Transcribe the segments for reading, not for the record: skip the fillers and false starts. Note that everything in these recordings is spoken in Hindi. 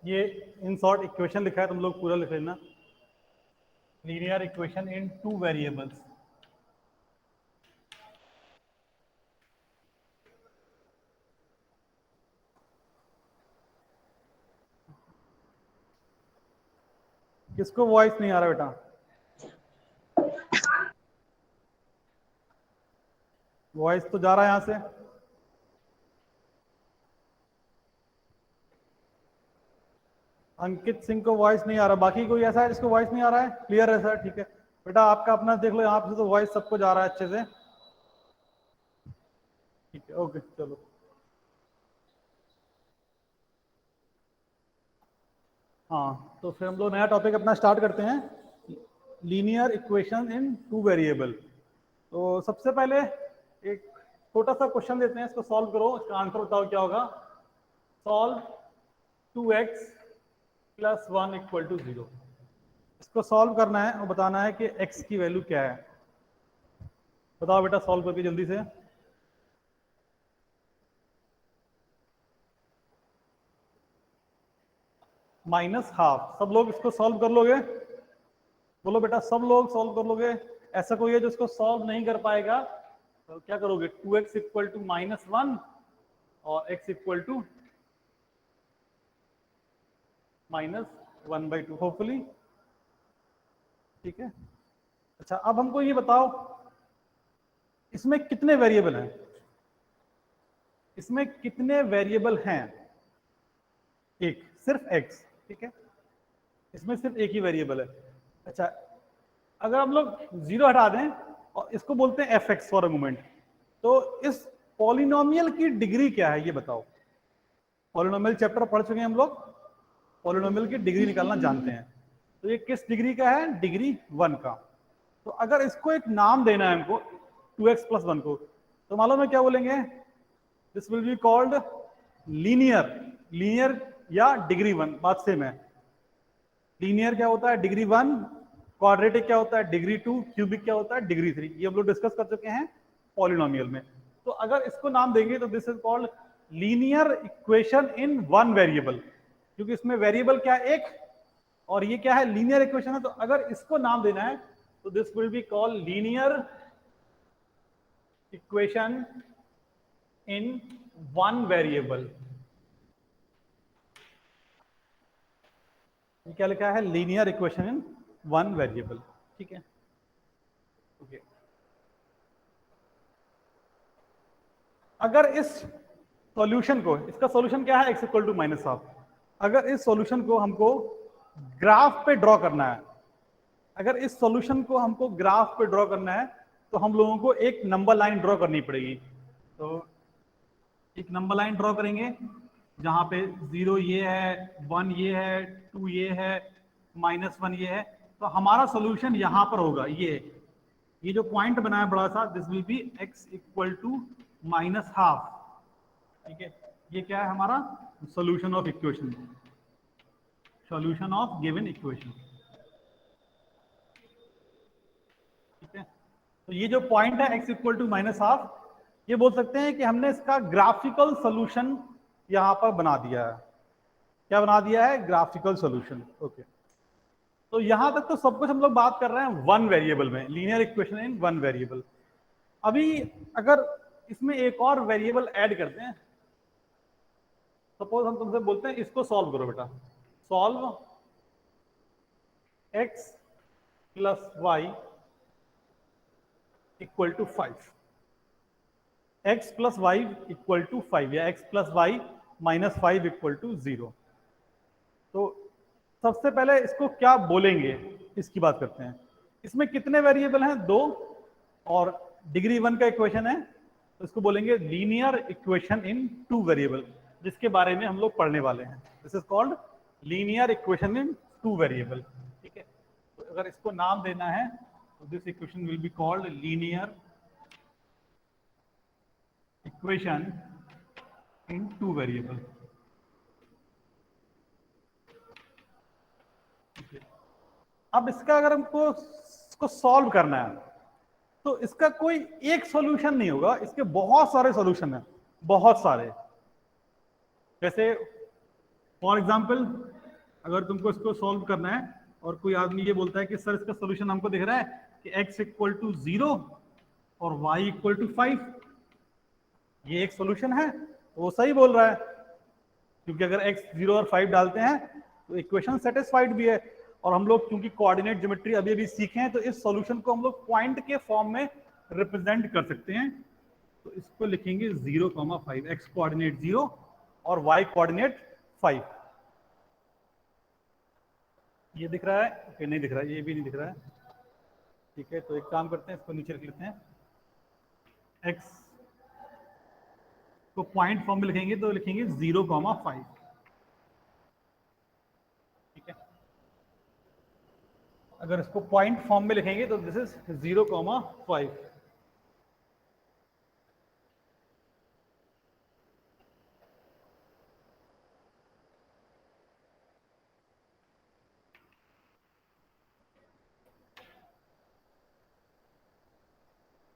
ये इन शॉर्ट इक्वेशन लिखा है, तुम लोग पूरा लिख लेना। Linear equation in two variables. किसको वॉइस नहीं आ रहा बेटा? वॉइस तो जा रहा है यहां से। अंकित सिंह को वॉइस नहीं आ रहा, बाकी कोई ऐसा है जिसको वॉइस नहीं आ रहा है? क्लियर है सर, ठीक है बेटा, आपका अपना देख लो, यहाँ पे तो वॉइस सबको जा रहा है अच्छे से। ठीक है, ओके चलो। हाँ, तो फिर हम लोग नया टॉपिक अपना स्टार्ट करते हैं, linear equation in two variable. तो सबसे पहले एक छोटा सा क्वेश्चन देते हैं, इसको सॉल्व करो, इसका आंसर बताओ क्या होगा। Solve 2x + 1 = 0। इसको सॉल्व करना है और बताना है कि x की वैल्यू क्या है। बताओ बेटा, सॉल्व करके जल्दी से। -½ सब लोग इसको सॉल्व कर लोगे? बोलो बेटा, सब लोग सॉल्व कर लोगे? ऐसा कोई है जो इसको सॉल्व नहीं कर पाएगा? तो क्या करोगे? 2x = -1 और x = -1/2 होपफुली। ठीक है, अच्छा अब हमको ये बताओ, इसमें कितने वेरिएबल हैं? इसमें कितने वेरिएबल हैं? एक, सिर्फ x। ठीक है, इसमें सिर्फ एक ही वेरिएबल है। अच्छा, अगर हम लोग 0 हटा दें और इसको बोलते हैं fx फॉर अ मोमेंट, तो इस पॉलिनोमियल की डिग्री क्या है ये बताओ। पॉलिनोमियल चैप्टर पढ़ चुके हैं हम लोग, पॉलिनोमियल की डिग्री निकालना जानते हैं। तो ये किस डिग्री का है? डिग्री 1 का। तो अगर इसको एक नाम देना है हमको 2x + 1 को, तो मालूम है क्या बोलेंगे? This will be called linear. Linear या डिग्री 1 बात सेम है। लीनियर क्या होता है? डिग्री 1। क्वाड्रेटिक क्या होता है? डिग्री 2। क्यूबिक क्या होता है? डिग्री 3। ये हम लोग डिस्कस कर चुके हैं पॉलिनोमियल में। तो अगर इसको नाम देंगे तो this is called linear equation in one variable, क्योंकि इसमें वेरिएबल क्या है? एक, और ये क्या है? लीनियर इक्वेशन है। तो अगर इसको नाम देना है तो this will be called linear equation in one variable. क्या लिखा है? Linear equation in one variable. ठीक है, ओके। अगर इस सॉल्यूशन को, इसका सॉल्यूशन क्या है? x = -½ अगर इस सॉल्यूशन को हमको ग्राफ पे ड्रॉ करना है, अगर इस सॉल्यूशन को हमको ग्राफ पे ड्रॉ करना है, तो हम लोगों को एक नंबर लाइन ड्रॉ करनी पड़ेगी। तो एक नंबर लाइन ड्रॉ करेंगे जहां पे 0 ये है, 1 ये है, 2 ये है, -1 ये है। तो हमारा सॉल्यूशन यहां पर होगा, ये जो पॉइंट बना है बड़ा सा, दिस विल बी x = -½ ठीक है, ये क्या है हमारा? Solution of equation, solution of given equation. ठीक है, तो ये जो पॉइंट है x = -½ ये बोल सकते हैं कि हमने इसका ग्राफिकल सॉल्यूशन यहां पर बना दिया है। क्या बना दिया है? Graphical solution. ओके, तो यहां तक तो सब कुछ हम लोग बात कर रहे हैं वन वेरिएबल में, linear equation in one variable. अभी अगर इसमें एक और वेरिएबल ऐड करते हैं, सपोज हम तुमसे बोलते हैं इसको सॉल्व करो बेटा। Solve x + y = 5। x + y = 5 या x + y - 5 = 0। तो सबसे पहले इसको क्या बोलेंगे, इसकी बात करते हैं। इसमें कितने वेरिएबल हैं? 2, और डिग्री 1 का इक्वेशन है, तो इसको बोलेंगे linear equation in two variable, जिसके बारे में हम लोग पढ़ने वाले हैं। This is called linear equation in two variable. ठीक है, तो अगर इसको नाम देना है तो this equation will be called linear equation in two variable. अब इसका अगर हमको इसको सॉल्व करना है, तो इसका कोई एक सॉल्यूशन नहीं होगा, इसके बहुत सारे सॉल्यूशन हैं, बहुत सारे। जैसे फॉर एग्जांपल अगर तुमको इसको सॉल्व करना है और कोई आदमी ये बोलता है कि सर इसका सोल्यूशन हमको दिख रहा है कि x इक्वल टू 0 और y इक्वल टू 5, ये एक सोल्यूशन है, वो सही बोल रहा है, क्योंकि अगर x 0 और 5 डालते हैं तो इक्वेशन सेटिस्फाइड भी है। और हम लोग क्योंकि कोऑर्डिनेट ज्योमेट्री अभी अभी सीखे हैं, तो इस सॉल्यूशन को हम लोग पॉइंट के फॉर्म में रिप्रेजेंट कर सकते हैं। तो इसको लिखेंगे 0,5, x कोऑर्डिनेट 0 और y कोऑर्डिनेट 5। ये दिख रहा है? ओके, नहीं दिख रहा है, ये भी नहीं दिख रहा है। ठीक है, तो एक काम करते हैं, इसको नीचे रख लेते हैं। x को पॉइंट फॉर्म में लिखेंगे तो लिखेंगे 0,5। ठीक है, अगर इसको पॉइंट फॉर्म में लिखेंगे तो दिस इज 0,5।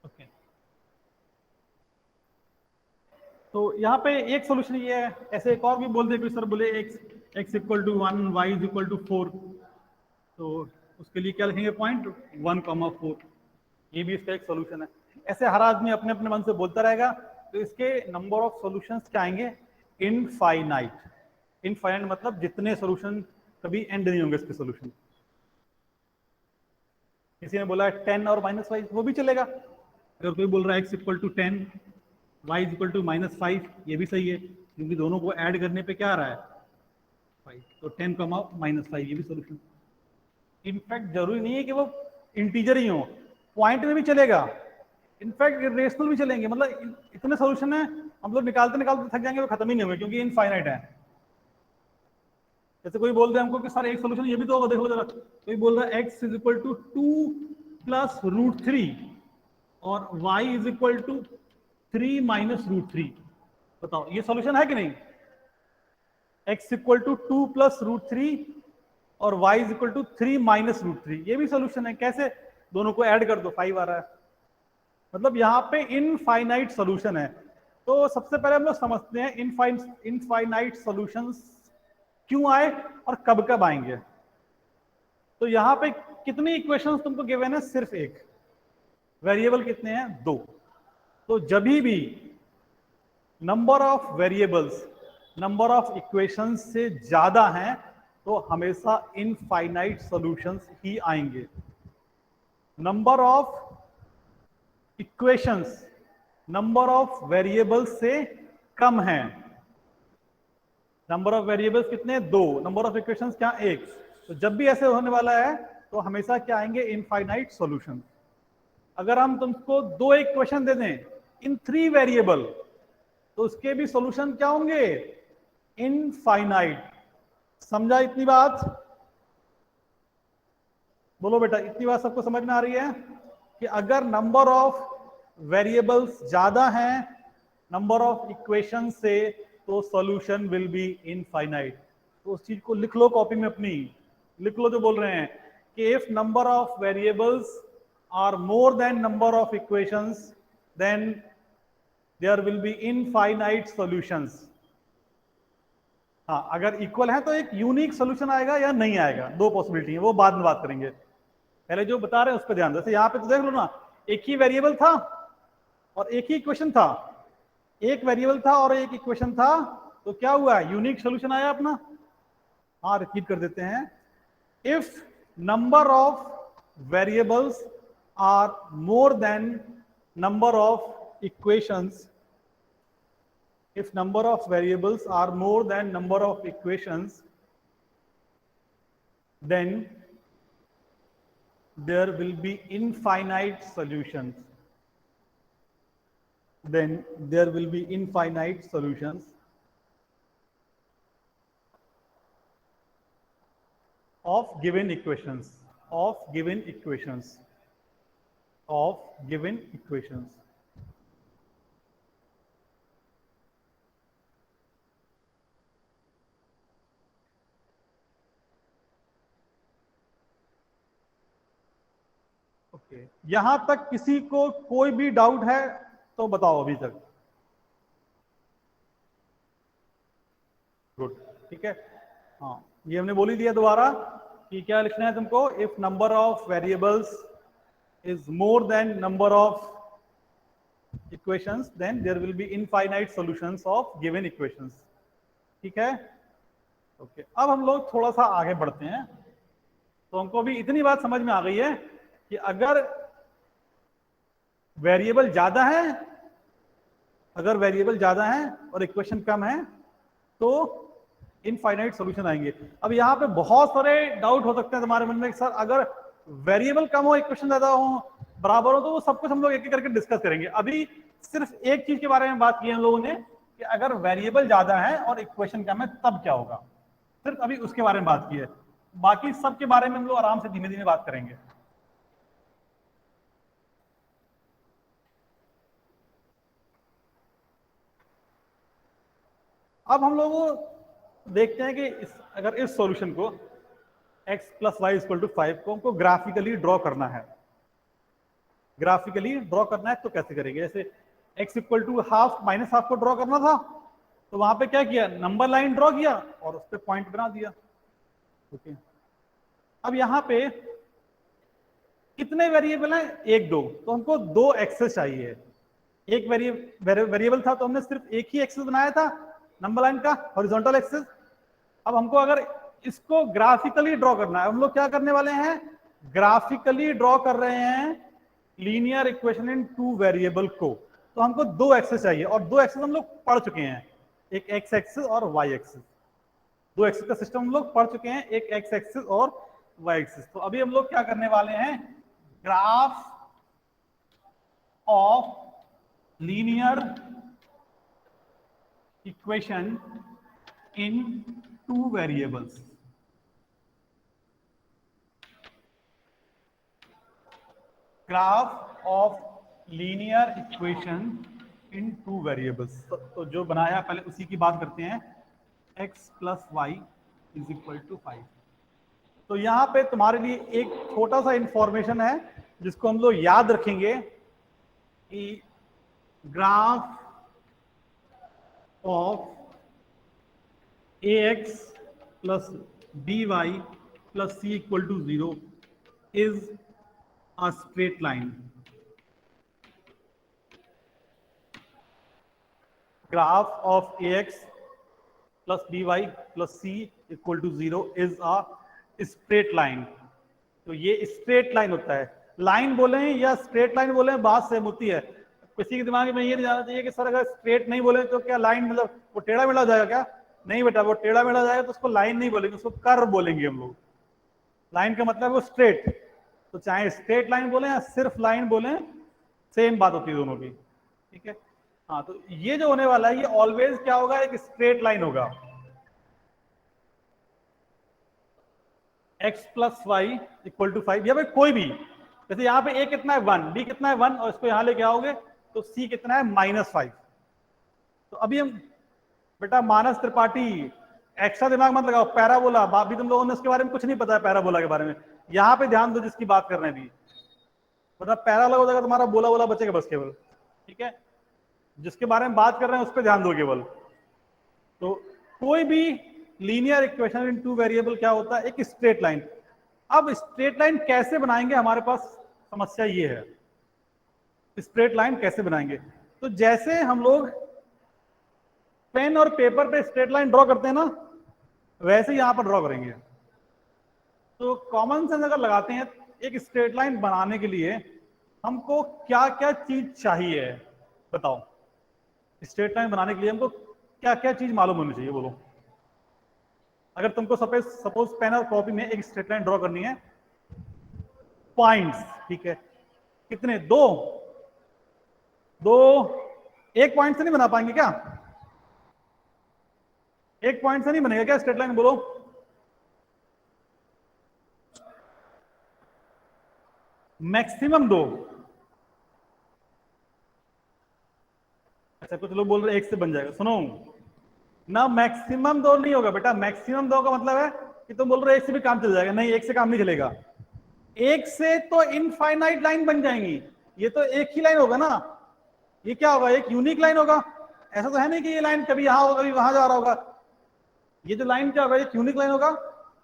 ओके, तो यहाँ पे एक सोल्यूशन ये है। ऐसे एक और भी बोल दे कोई, सर बोले x equal to 1, y is equal to 4, तो उसके लिए क्या लिखेंगे? पॉइंट 1,4। ये भी इसका एक सोल्यूशन है। ऐसे हर आदमी अपने अपने मन से बोलता रहेगा, तो इसके नंबर ऑफ सॉल्यूशंस क्या आएंगे? इनफाइनाइट। इनफाइनाइट मतलब जितने सॉल्यूशन, कभी एंड नहीं होंगे इसके सॉल्यूशन। किसी ने बोला 10 और -5, वो भी चलेगा। अगर कोई बोल रहा है x equal to 10, y is equal to -5, ये भी सही है, क्योंकि दोनों को ऐड करने पे क्या आ रहा है? 5। तो 10, -5, ये भी सोल्यूशन। इनफैक्ट जरूरी नहीं है कि वो इंटीजर ही हो, पॉइंट में भी चलेगा। इनफैक्ट रेशनल भी चलेंगे। मतलब इतने सोल्यूशन है, हम लोग निकालते निकालते थक जाएंगे, वो खत्म ही नहीं होंगे, क्योंकि इनफाइनाइट है। जैसे कोई बोल रहे हैं हमको कि सर एक सोल्यूशन ये भी तो होगा, देखो जरा, कोई बोल रहा है x is equal to 2 plus √3 और y is equal to 3 minus √3। बताओ ये सोल्यूशन है कि नहीं? x इक्वल टू 2 प्लस √3 और y is equal to 3 minus √3, ये भी सोल्यूशन है। कैसे? दोनों को ऐड कर दो, 5 आ रहा है। मतलब यहाँ पे इनफाइनाइट सोल्यूशन है। तो सबसे पहले हम लोग समझते हैं इनफाइनाइट सॉल्यूशंस क्यों आए और कब कब आएंगे। तो यहाँ पे कितनी इक्वेशंस तुमको गिवन है? सिर्फ एक। वेरिएबल कितने हैं? 2। तो जब भी number of variables number of equations से ज्यादा हैं, तो हमेशा इनफाइनाइट सॉल्यूशंस ही आएंगे। Number of equations number of variables से कम है। नंबर ऑफ वेरिएबल्स कितने? 2। नंबर ऑफ इक्वेशंस क्या? 1। तो जब भी ऐसे होने वाला है, तो हमेशा क्या आएंगे? Infinite solution. अगर हम तुमको 2 इक्वेशन दे दें इन 3 वेरिएबल, तो उसके भी सॉल्यूशन क्या होंगे? इनफाइनाइट। समझा इतनी बात? बोलो बेटा, इतनी बात सबको समझ में आ रही है कि अगर नंबर ऑफ वेरिएबल्स ज्यादा हैं नंबर ऑफ इक्वेशन से, तो सॉल्यूशन विल बी इनफाइनाइट। तो उस चीज को लिख लो कॉपी में अपनी, लिख लो जो बोल रहे हैं कि if number of variables are more than number of equations, then there will be infinite solutions. हाँ, अगर इक्वल है तो एक यूनिक सॉल्यूशन आएगा या नहीं आएगा, 2 पॉसिबिलिटी है, वो बाद में बात करेंगे। पहले जो बता रहे हैं उस पर ध्यान दो। जैसे यहाँ पे तो देख लो ना, एक ही वेरिएबल था और एक ही इक्वेशन था। एक वेरिएबल था और एक इक्वेशन था, तो क्या हुआ? यूनिक सॉल्यूशन आया अपना। हाँ, रिपीट कर देते हैं। If number of variables are more than number of equations, if number of variables are more than number of equations, then there will be infinite solutions. Then there will be infinite solutions of given equations, of given equations, of given equations. Okay, यहां तक किसी को कोई भी डाउट है तो बताओ अभी तक। गुड, ठीक है। हाँ, ये हमने बोल ही दिया दोबारा कि क्या लिखना है तुमको, if number of variables is more than number of equations then there will be infinite solutions of given equations. ठीक है, ओके। अब हम लोग थोड़ा सा आगे बढ़ते हैं। तो हमको अभी इतनी बात समझ में आ गई है कि अगर वेरिएबल ज्यादा है, अगर वेरिएबल ज्यादा है और इक्वेशन कम है तो इनफाइनाइट सॉल्यूशन आएंगे। अब यहाँ पे बहुत सारे डाउट हो सकते हैं तुम्हारे मन में, सर अगर वेरिएबल कम हो इक्वेशन ज्यादा हो बराबर हो, तो वो सब कुछ हम लोग एक एक करके डिस्कस करेंगे। अभी सिर्फ एक चीज के बारे में बात की है हम लोगों ने कि अगर वेरिएबल ज्यादा है और इक्वेशन कम है तब क्या होगा, सिर्फ अभी उसके बारे में बात की है। बाकी सब के बारे में हम लोग आराम से धीमे धीमे बात करेंगे। अब हम लोग देखते हैं कि अगर इस सॉल्यूशन को x plus y equal to 5 को हमको ग्राफिकली ड्रॉ करना है, ग्राफिकली ड्रॉ करना है तो कैसे करेंगे? जैसे x equal to half minus half को ड्रॉ करना था तो वहां पे क्या किया, नंबर लाइन ड्रॉ किया और उस पर पॉइंट बना दिया। ओके, अब यहाँ पे कितने वेरिएबल हैं? एक दो, तो हमको दो एक्सेस चाहिए। एक वेरिएबल था तो हमने सिर्फ एक ही एक्सेस बनाया था नंबर लाइन का, हॉरिजॉन्टल एक्सेस। अब हमको अगर इसको ग्राफिकली ड्रॉ करना है, हम लोग क्या करने वाले हैं, ग्राफिकली ड्रॉ कर रहे हैं linear equation in two variable को। तो हमको दो एक्सेस चाहिए और दो एक्सेस हम लोग पढ़ चुके हैं, एक एक्स एक्सेस और वाई एक्सेस। दो एक्सेस का सिस्टम हम लोग पढ़ चुके हैं, एक एक्स एक्सेस और वाई एक्सेस। तो अभी हम लोग क्या करने वाले हैं, graph of linear equation in two variables. Graph of linear equation in two variables. तो जो बनाया पहले उसी की बात करते हैं, x plus y is equal to 5। तो यहां पे तुम्हारे लिए एक छोटा सा इंफॉर्मेशन है जिसको हम लोग याद रखेंगे कि graph of ax plus by plus c equal to 0 is a straight line. Graph of ax plus by plus c equal to 0 is a straight line. तो ये स्ट्रेट लाइन होता है। लाइन बोले या स्ट्रेट लाइन बोले बात सेम होती है। किसी के दिमाग में ये नहीं जाना चाहिए कि सर अगर स्ट्रेट नहीं बोले तो क्या लाइन मतलब वो टेढ़ा मेढ़ा जाएगा क्या? नहीं बेटा, वो टेढ़ा मेढ़ा जाएगा तो उसको लाइन नहीं बोलेंगे, उसको कर्व बोलेंगे हम लोग। लाइन का मतलब वो स्ट्रेट, तो चाहे स्ट्रेट लाइन बोले या सिर्फ लाइन बोले सेम बात होती है दोनों की। ठीक है, हाँ। तो ये जो होने वाला है ये ऑलवेज क्या होगा, एक स्ट्रेट लाइन होगा। x plus y equal to 5, या भाई कोई भी, जैसे यहाँ पे a कितना है 1, b कितना है 1 और इसको यहाँ लेके आओगे तो c कितना है -5। तो अभी हम बेटा मानस त्रिपाठी एक्स्ट्रा दिमाग मत लगाओ, पैराबोला भी तुम लोगों ने उसके बारे में कुछ नहीं पता है, पैराबोला के बारे में। यहाँ पे ध्यान दो जिसकी बात कर रहे हैं, भी मतलब पैरा अलग हो जाएगा तुम्हारा, बोला बोला बचेगा बस केवल। ठीक है, जिसके बारे में बात कर रहे हैं उस पर ध्यान दो केवल। तो कोई भी linear equation in two variable क्या होता है, एक स्ट्रेट लाइन। अब स्ट्रेट लाइन कैसे बनाएंगे, हमारे पास समस्या ये है, स्ट्रेट लाइन कैसे बनाएंगे। तो जैसे हम लोग पेन और पेपर पे स्ट्रेट लाइन ड्रॉ करते हैं ना, वैसे यहां पर ड्रॉ करेंगे। तो कॉमन सेंस अगर लगाते हैं, एक स्ट्रेट लाइन बनाने के लिए हमको क्या क्या चीज चाहिए बताओ। स्ट्रेट लाइन बनाने के लिए हमको क्या क्या चीज मालूम होनी चाहिए, बोलो। अगर तुमको सपोज पेन और कॉपी में एक स्ट्रेट लाइन ड्रॉ करनी है, पॉइंट्स, ठीक है, कितने? दो। एक पॉइंट से नहीं बना पाएंगे क्या? एक पॉइंट से नहीं बनेगा क्या स्ट्रेट लाइन, बोलो। मैक्सिमम दो। अच्छा, कुछ लोग बोल रहे हैं एक से बन जाएगा। सुनो ना, मैक्सिमम दो नहीं होगा बेटा। मैक्सिमम दो का मतलब है कि तुम बोल रहे हो एक से भी काम चल जाएगा, नहीं, एक से काम नहीं चलेगा। एक से तो इनफाइनाइट लाइन बन जाएंगी, ये तो एक ही लाइन होगा ना। ये क्या होगा, एक यूनिक लाइन होगा। ऐसा तो है नहीं कि ये लाइन कभी यहां होगा कभी वहां जा रहा होगा। ये जो लाइन क्या होगा, एक यूनिक लाइन होगा।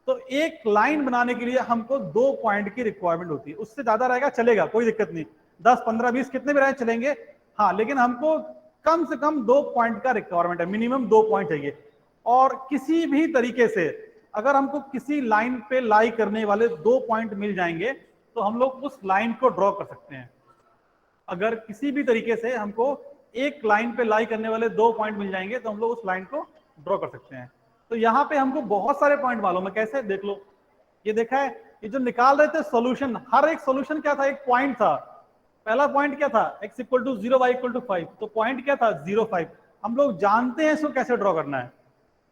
तो एक लाइन बनाने के लिए हमको 2 पॉइंट की रिक्वायरमेंट होती है, उससे ज्यादा रहेगा चलेगा, कोई दिक्कत नहीं, 10 15 20 कितने भी रहे चलेंगे, हाँ, लेकिन हमको कम से कम 2 पॉइंट का रिक्वायरमेंट है, मिनिमम 2 पॉइंट चाहिए। और किसी भी तरीके से अगर हमको किसी लाइन पे लाई करने वाले 2 पॉइंट मिल जाएंगे तो हम लोग उस लाइन को ड्रॉ कर सकते हैं। अगर किसी भी तरीके से हमको एक लाइन पे लाई करने वाले 2 पॉइंट मिल जाएंगे तो हम लोग उस लाइन को ड्रॉ कर सकते हैं। तो यहाँ पे हमको बहुत सारे पॉइंट मालूम है, कैसे देख लो, ये देखा है, ये जो निकाल रहे थे सोल्यूशन, हर एक सोल्यूशन क्या था, एक पॉइंट था। पहला पॉइंट क्या था, x equal to 0 y equal to 5, तो पॉइंट क्या था 0 5, हम लोग जानते हैं इसको कैसे ड्रॉ करना है।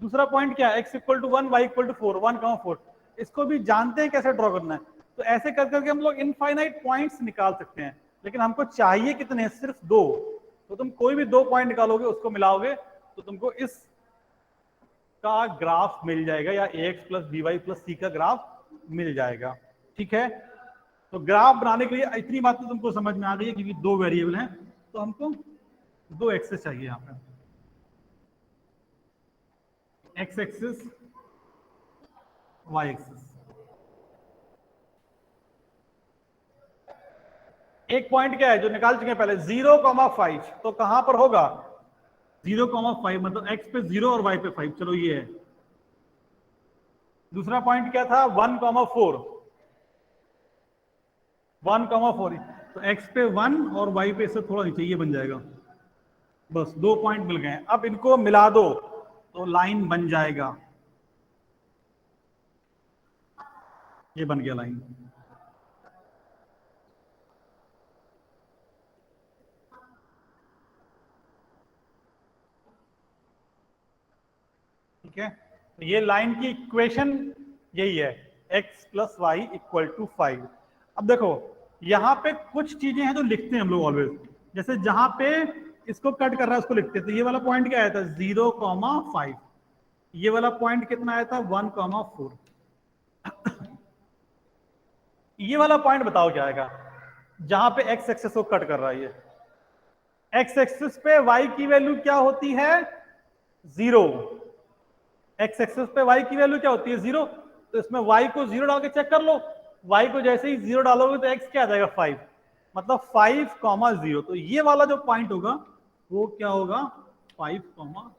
दूसरा पॉइंट क्या है, x equal to 1 y equal to 4, 1,4, इसको भी जानते हैं कैसे ड्रॉ करना है। तो ऐसे कर करके हम लोग इनफाइनाइट पॉइंट्स निकाल सकते हैं, लेकिन हमको चाहिए कितने, सिर्फ 2। तो तुम कोई भी 2 पॉइंट निकालोगे, उसको मिलाओगे तो तुमको इस का ग्राफ मिल जाएगा, या ax plus by plus c का ग्राफ मिल जाएगा। ठीक है, तो ग्राफ बनाने के लिए इतनी बात तो तुमको समझ में आ गई है, क्योंकि 2 वेरिएबल हैं तो हमको 2 एक्सेस चाहिए यहाँ पे, x एक्सिस y एक्सिस। एक पॉइंट क्या है जो निकाल चुके हैं पहले, 0,5, तो कहां पर होगा 0,5, मतलब x पे 0 और y पे 5, चलो ये है। दूसरा पॉइंट क्या था 1,4, 1,4, तो x पे 1 और y पे इससे थोड़ा नीचे, ये बन जाएगा। बस 2 पॉइंट मिल गए, अब इनको मिला दो तो लाइन बन जाएगा, ये बन गया लाइन। ठीक है, तो ये लाइन की इक्वेशन यही है, x plus y equal to 5। अब देखो यहाँ पे कुछ चीजें हैं जो लिखते हैं हम लोग ऑलवेज, जैसे जहां पे इसको कट कर रहा है उसको लिखते हैं, तो ये वाला पॉइंट क्या आया था 0,5, ये वाला पॉइंट कितना आया था 1,4, ये वाला पॉइंट बताओ क्या आएगा, जहां पे x एक्सेस को कट कर रहा है। ये x एक्सेस पे y की वैल्यू क्या होती है 0, x एक्सेस पे y की वैल्यू क्या होती है 0, तो इसमें y को 0 डाल के चेक कर लो, y को जैसे ही 0 डालोगे तो x क्या आ जाएगा 5, मतलब 5,0, तो ये वाला जो पॉइंट होगा वो क्या होगा 5,0।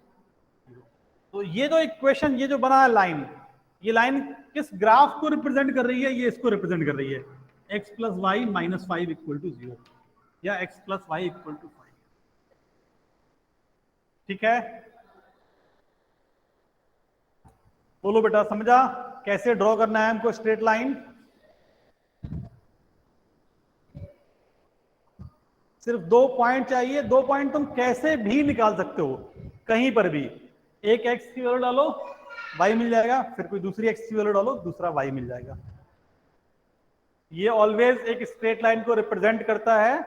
तो ये जो इक्वेशन, ये जो बना है लाइन, ये लाइन किस ग्राफ को रिप्रेजेंट कर रही है, ये इसको रिप्रेजेंट कर रही है, x plus y minus 5 equal to 0, या x plus y equal to 5। ठीक है, बोलो बेटा, समझा कैसे ड्रॉ करना है हमको स्ट्रेट लाइन। सिर्फ 2 पॉइंट चाहिए, 2 पॉइंट तुम कैसे भी निकाल सकते हो, कहीं पर भी, एक x की वैल्यू डालो y मिल जाएगा, फिर कोई दूसरी x की वैल्यू डालो दूसरा y मिल जाएगा। ये ऑलवेज एक स्ट्रेट लाइन को रिप्रेजेंट करता है,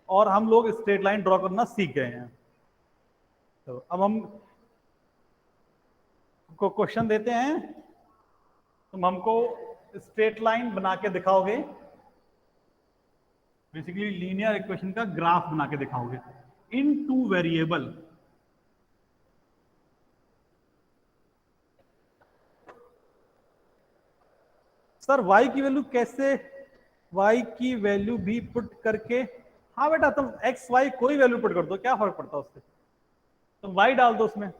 और हम लोग स्ट्रेट लाइन ड्रॉ करना सीख गए हैं। तो अब हम को क्वेश्चन देते हैं, तुम हमको स्ट्रेट लाइन बना के दिखाओगे, बेसिकली लीनियर इक्वेशन का ग्राफ बना के दिखाओगे इन 2 वेरिएबल। सर y की वैल्यू कैसे, y की वैल्यू भी पुट करके, हाँ बेटा तुम x y कोई वैल्यू पुट कर दो, क्या फर्क पड़ता है उससे, तुम y डाल दो उसमें,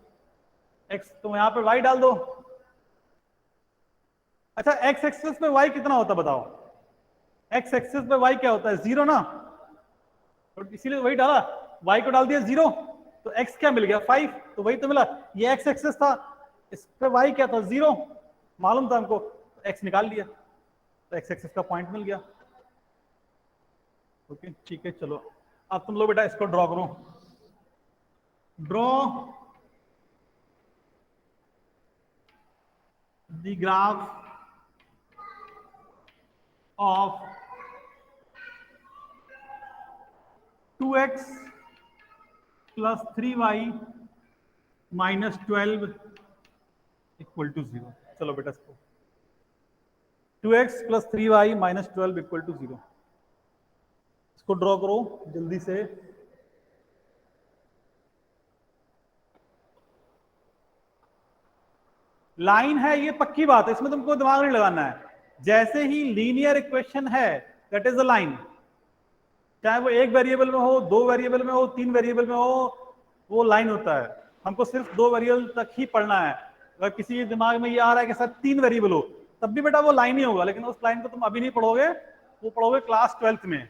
x तुम यहां पे y डाल दो। अच्छा x एक्सिस पे y कितना होता है बताओ, x एक्सिस पे y क्या होता है 0 ना, तो इसीलिए वही डाला, y को डाल दिया 0, तो x क्या मिल गया 5, तो वही तो मिला, ये x एक्सिस था, इस पे y क्या था 0, मालूम था हमको, तो x निकाल लिया, तो x एक्सिस का पॉइंट मिल गया। ओके ठीक है, चलो अब तुम लोग बेटा इसको ड्रॉ करो, draw the graph of 2x plus 3y minus 12 equal to 0। चलो बेटा इसको 2x plus 3y minus 12 equal to 0, इसको ड्रॉ करो जल्दी से। लाइन है ये पक्की बात है, इसमें तुमको दिमाग नहीं लगाना है। जैसे ही लीनियर इक्वेशन है दैट इज अ लाइन, चाहे वो एक वेरिएबल में हो, दो वेरिएबल में हो, तीन वेरिएबल में हो, वो लाइन होता है। हमको सिर्फ दो वेरिएबल तक ही पढ़ना है। अगर किसी के दिमाग में ये आ रहा है कि सर तीन वेरिएबल हो, तब भी बेटा वो लाइन ही होगा, लेकिन उस लाइन को तुम अभी नहीं पढ़ोगे, वो पढ़ोगे क्लास 12th में।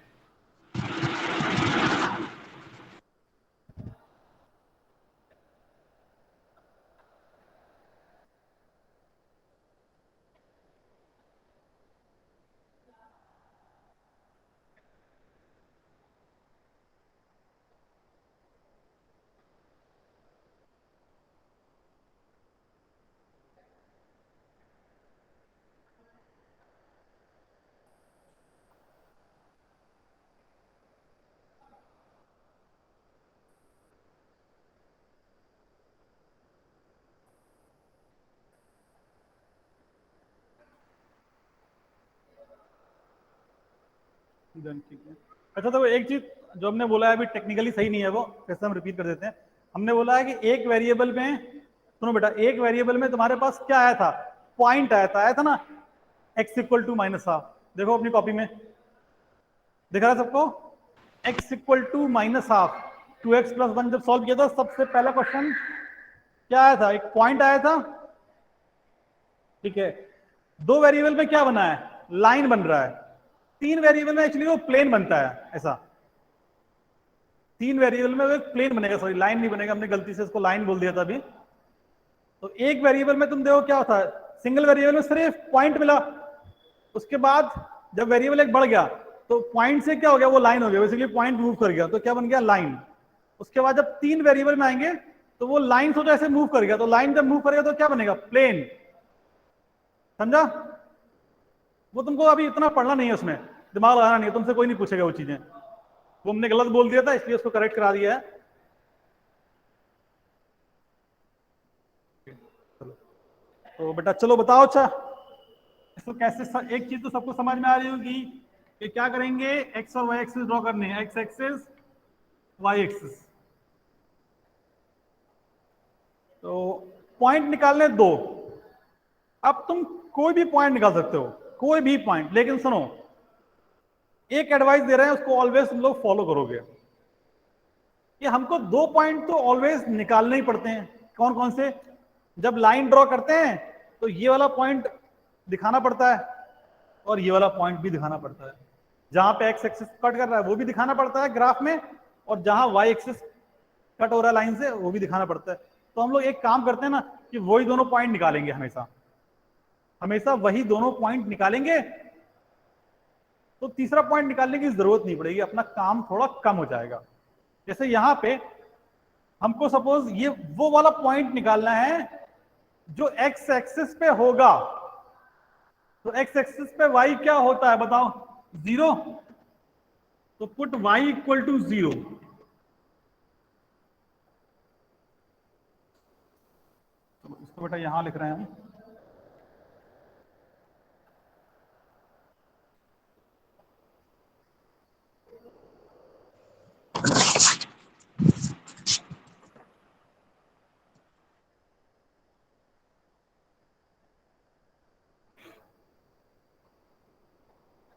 अच्छा, तो एक चीज जो हमने बोला है अभी टेक्निकली सही नहीं है, वो फिर से हम रिपीट कर देते हैं। हमने बोला है कि एक वेरिएबल में, सुनो बेटा, एक वेरिएबल में तुम्हारे पास क्या आया था, पॉइंट आया था ना, x equal to minus half. देखो अपनी कॉपी में दिख रहा है सबको, x equal to minus half. 2x plus 1 जब सॉल्व किया था, सबसे पहला क्वेश्चन क्या आया था, एक पॉइंट आया था, ठीक है। दो वेरिएबल में क्या बना है, लाइन बन रहा है। तीन वेरिएबल में एक्चुअली वो प्लेन बनता है, ऐसा तीन वेरिएबल में वो एक प्लेन बनेगा, सॉरी लाइन नहीं बनेगा, हमने गलती से इसको लाइन बोल दिया था अभी। तो एक वेरिएबल में तुम देखो क्या होता है, सिंगल वेरिएबल में सिर्फ पॉइंट मिला, उसके बाद जब वेरिएबल एक बढ़ गया तो पॉइंट से क्या हो गया, वो लाइन हो गया, बेसिकली पॉइंट मूव कर गया तो क्या बन गया, लाइन। उसके बाद जब तीन वेरिएबल में आएंगे तो वो लाइन सोचो ऐसे मूव कर गया, तो लाइन जब मूव करेगा तो क्या बनेगा, प्लेन। समझा? वो तुमको अभी इतना पढ़ना नहीं है, उसमें दिमाग लगाना नहीं है, तुमसे कोई नहीं पूछेगा वो चीजें, वो हमने गलत बोल दिया था इसलिए उसको करेक्ट करा दिया है। तो बेटा चलो बताओ, अच्छा इसको कैसे एक चीज तो सबको समझ में आ रही होगी कि क्या करेंगे, एक्स और वाई एक्सिस ड्रॉ करने हैं, एक्स एक्सिस वाई एक्सिस। तो पॉइंट निकालने दो। अब तुम कोई भी पॉइंट निकाल सकते हो, कोई भी पॉइंट, लेकिन सुनो एक एडवाइस दे रहे हैं, उसको ऑलवेज तुम लोग फॉलो करोगे कि हमको दो पॉइंट तो ऑलवेज निकालने ही पड़ते हैं। कौन कौन से? जब लाइन ड्रॉ करते हैं तो ये वाला पॉइंट दिखाना पड़ता है और ये वाला पॉइंट भी दिखाना पड़ता है। जहां पे एक्स एक्सिस कट कर रहा है वो भी दिखाना पड़ता है ग्राफ में, और जहां वाई एक्सिस कट हो रहा है लाइन से वो भी दिखाना पड़ता है। तो हम लोग एक काम करते हैं ना कि वही दोनों पॉइंट निकालेंगे, हमेशा हमेशा वही दोनों पॉइंट निकालेंगे, तो तीसरा पॉइंट निकालने की जरूरत नहीं पड़ेगी, अपना काम थोड़ा कम हो जाएगा। जैसे यहां पे हमको सपोज ये वो वाला पॉइंट निकालना है जो एक्स एक्सिस पे होगा, तो एक्स एक्सिस पे वाई क्या होता है बताओ, जीरो। तो put y equal to zero. तो इसको बेटा यहां लिख रहे हैं हम,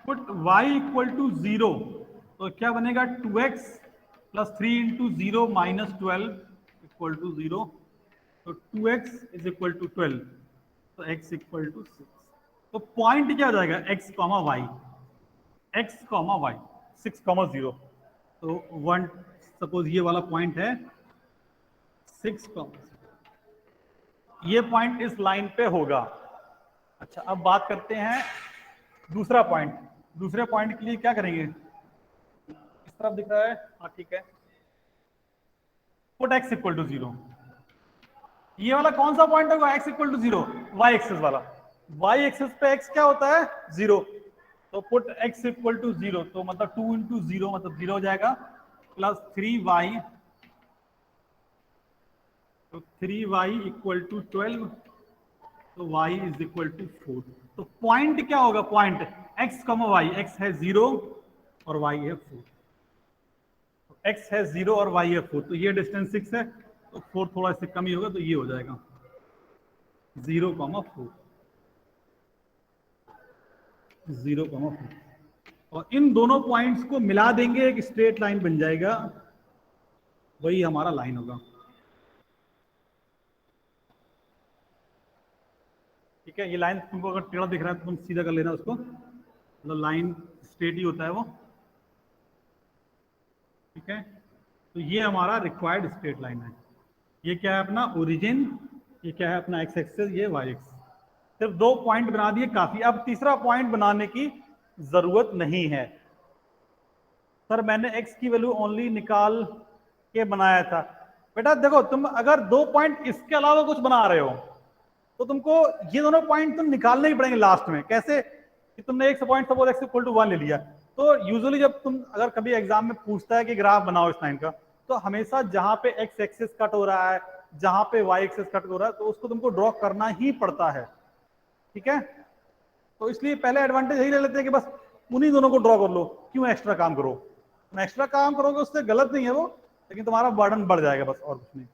put y equal to zero. तो क्या बनेगा, 2x plus 3 into zero minus 12 equal to zero. तो 2x इज इक्वल टू 12, तो x इक्वल टू 6। तो पॉइंट क्या हो जाएगा, x comma y, x comma y, 6 comma 0। तो 1 सपोज ये वाला पॉइंट है 6 कॉमा, ये पॉइंट इस लाइन पे होगा। अच्छा अब बात करते हैं दूसरा पॉइंट। दूसरे पॉइंट के लिए क्या करेंगे, इस तरफ दिख रहा है, हाँ ठीक है, put x equal to zero. ये वाला कौन सा पॉइंट होगा, x equal to zero, y axis वाला। y एक्सिस पे x क्या होता है, जीरो। तो put x equal to zero, तो मतलब 2 इंटू जीरो मतलब जीरो हो जाएगा, प्लस 3y, तो 3y इक्वल टू 12, तो y इज इक्वल टू 4। तो पॉइंट क्या होगा, पॉइंट x कमा y, x है जीरो और y है 4, x है जीरो और y है 4, तो ये डिस्टेंस 6 है, तो 4 थोड़ा इससे कम ही होगा, तो ये हो जाएगा। 0,4, 0,4, और इन दोनों पॉइंट्स को मिला देंगे, एक स्ट्रेट लाइन बन जाएगा, वही हमारा लाइन होगा। ठीक है, ये लाइन तुमको अगर टेढ़ा दिख रहा है तो तुम सीधा कर लेना उसको, मतलब लाइन स्ट्रेट ही होता है वो। ठीक है, तो ये हमारा रिक्वायर्ड स्ट्रेट लाइन है। ये क्या है अपना ओरिजिन, ये क्या है अपना एक्स एक्सिस, ये वाई एक्सिस। सिर्फ 2 पॉइंट बना दिए काफी, अब तीसरा पॉइंट बनाने की जरूरत नहीं है। सर मैंने x की वैल्यू ओनली निकाल के बनाया था। बेटा देखो, तुम अगर 2 पॉइंट इसके अलावा कुछ बना रहे हो तो तुमको ये दोनों पॉइंट तुम निकालने ही पड़ेंगे लास्ट में। कैसे कि तुमने एक point suppose x equal to 1 ले लिया, तो यूजुअली जब तुम अगर कभी एग्जाम में पूछता है कि ग्राफ बनाओ इस लाइन का, तो हमेशा जहां पे x एक्सिस कट हो रहा है, जहां पे y एक्सिस कट हो रहा है, तो उसको तुमको ड्रॉ करना ही पड़ता है। ठीक है, तो इसलिए पहले एडवांटेज यही ले लेते हैं कि बस उन्हीं दोनों को ड्रॉ कर लो, क्यों एक्स्ट्रा काम करो। तुम एक्स्ट्रा काम करोगे उससे गलत नहीं है वो, लेकिन तुम्हारा बर्डन बढ़ जाएगा बस, और कुछ नहीं।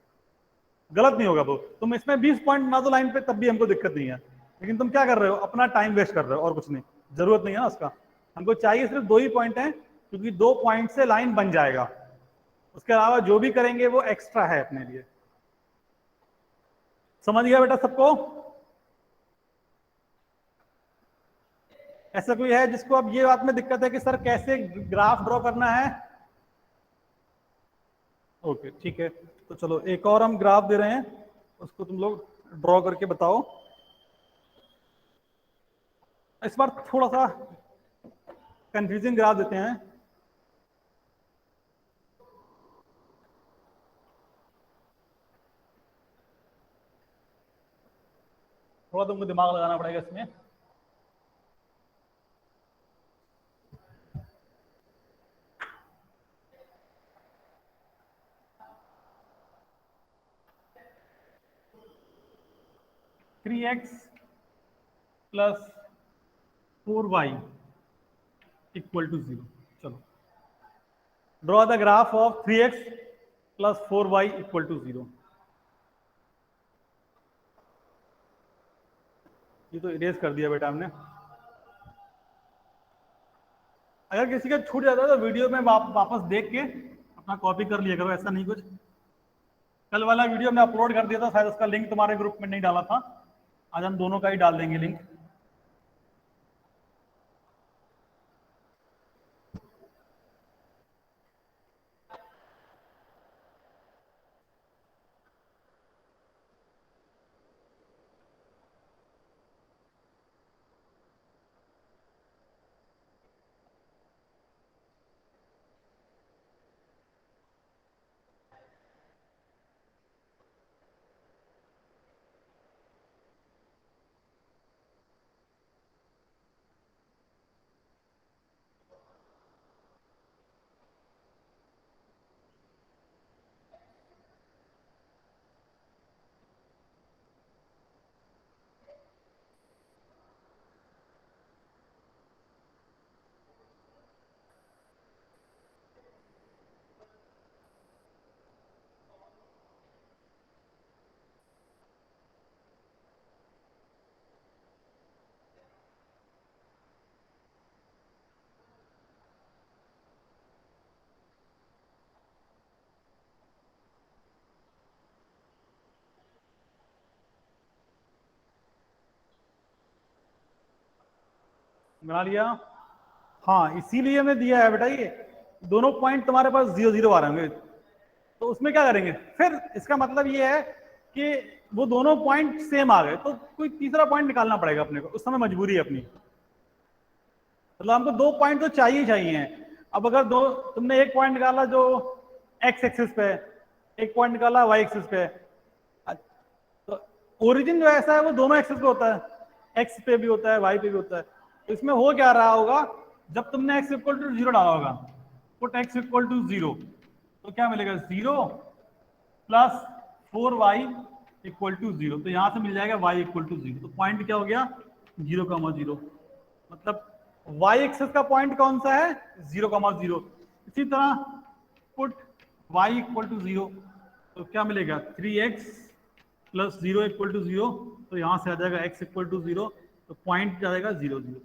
गलत नहीं होगा वो, तुम इसमें 20 पॉइंट बना दो लाइन पे, तब भी हमको दिक्कत नहीं है, लेकिन तुम क्या कर रहे हो, अपना टाइम वेस्ट कर रहे हो और कुछ नहीं। जरूरत नहीं है ना उसका, हमको चाहिए सिर्फ 2 ही पॉइंट है, क्योंकि 2 पॉइंट से लाइन बन जाएगा। उसके अलावा जो भी करेंगे वो एक्स्ट्रा है अपने लिए। समझ गया बेटा सबको? ऐसा कोई है जिसको अब ये बात में दिक्कत है कि सर कैसे ग्राफ ड्रॉ करना है? ओके ठीक है, तो चलो एक और हम ग्राफ दे रहे हैं, उसको तुम लोग ड्रॉ करके बताओ। इस बार थोड़ा सा कंफ्यूजिंग ग्राफ देते हैं। थोड़ा तुमको दिमाग लगाना पड़ेगा इसमें। Three x plus 4y equal to 0। चलो draw the graph of 3x plus 4y equal to 0। ये तो इरेज कर दिया बेटा हमने। अगर किसी का छूट जाता है तो वीडियो में वापस देख के अपना कॉपी कर लिया करो, ऐसा नहीं कुछ। कल वाला वीडियो मैं अपलोड कर दिया था, शायद उसका लिंक तुम्हारे ग्रुप में नहीं डाला था, आज हम दोनों का ही डाल देंगे लिंक। बना लिया? हाँ इसीलिए हमने दिया है बेटा, ये दोनों पॉइंट तुम्हारे पास 0 0 आ रहे होंगे, तो उसमें क्या करेंगे फिर? इसका मतलब ये है कि वो दोनों पॉइंट सेम आ गए, तो कोई तीसरा पॉइंट निकालना पड़ेगा अपने को, उस समय मजबूरी है अपनी। मतलब हमको 2 पॉइंट तो चाहिए चाहिए। अब अगर दो तुमने एक पॉइंट निकाला जो एक्स एक्सिस पे है, एक पॉइंट निकाला वाई एक्सिस पे है, तो ओरिजिन जो ऐसा है वो दोनों एक्सिस पे होता है, एक्स पे भी होता है वाई पे भी होता है। तो इसमें हो क्या रहा होगा, जब तुमने एक्स इक्वल टू 0 डाला होगा, पुट एक्स इक्वल टू 0, तो क्या मिलेगा 0 प्लस 4y इक्वल टू 0, तो यहां से मिल जाएगा y इक्वल टू 0। तो पॉइंट क्या हो गया 0,0। मतलब y एक्सिस का पॉइंट कौन सा है 0,0। इसी तरह पुट y इक्वल टू 0, तो क्या मिलेगा 3x प्लस 0 इक्वल टू 0, तो यहाँ से आ जाएगा x इक्वल टू 0, तो पॉइंट जाएगा 0 0।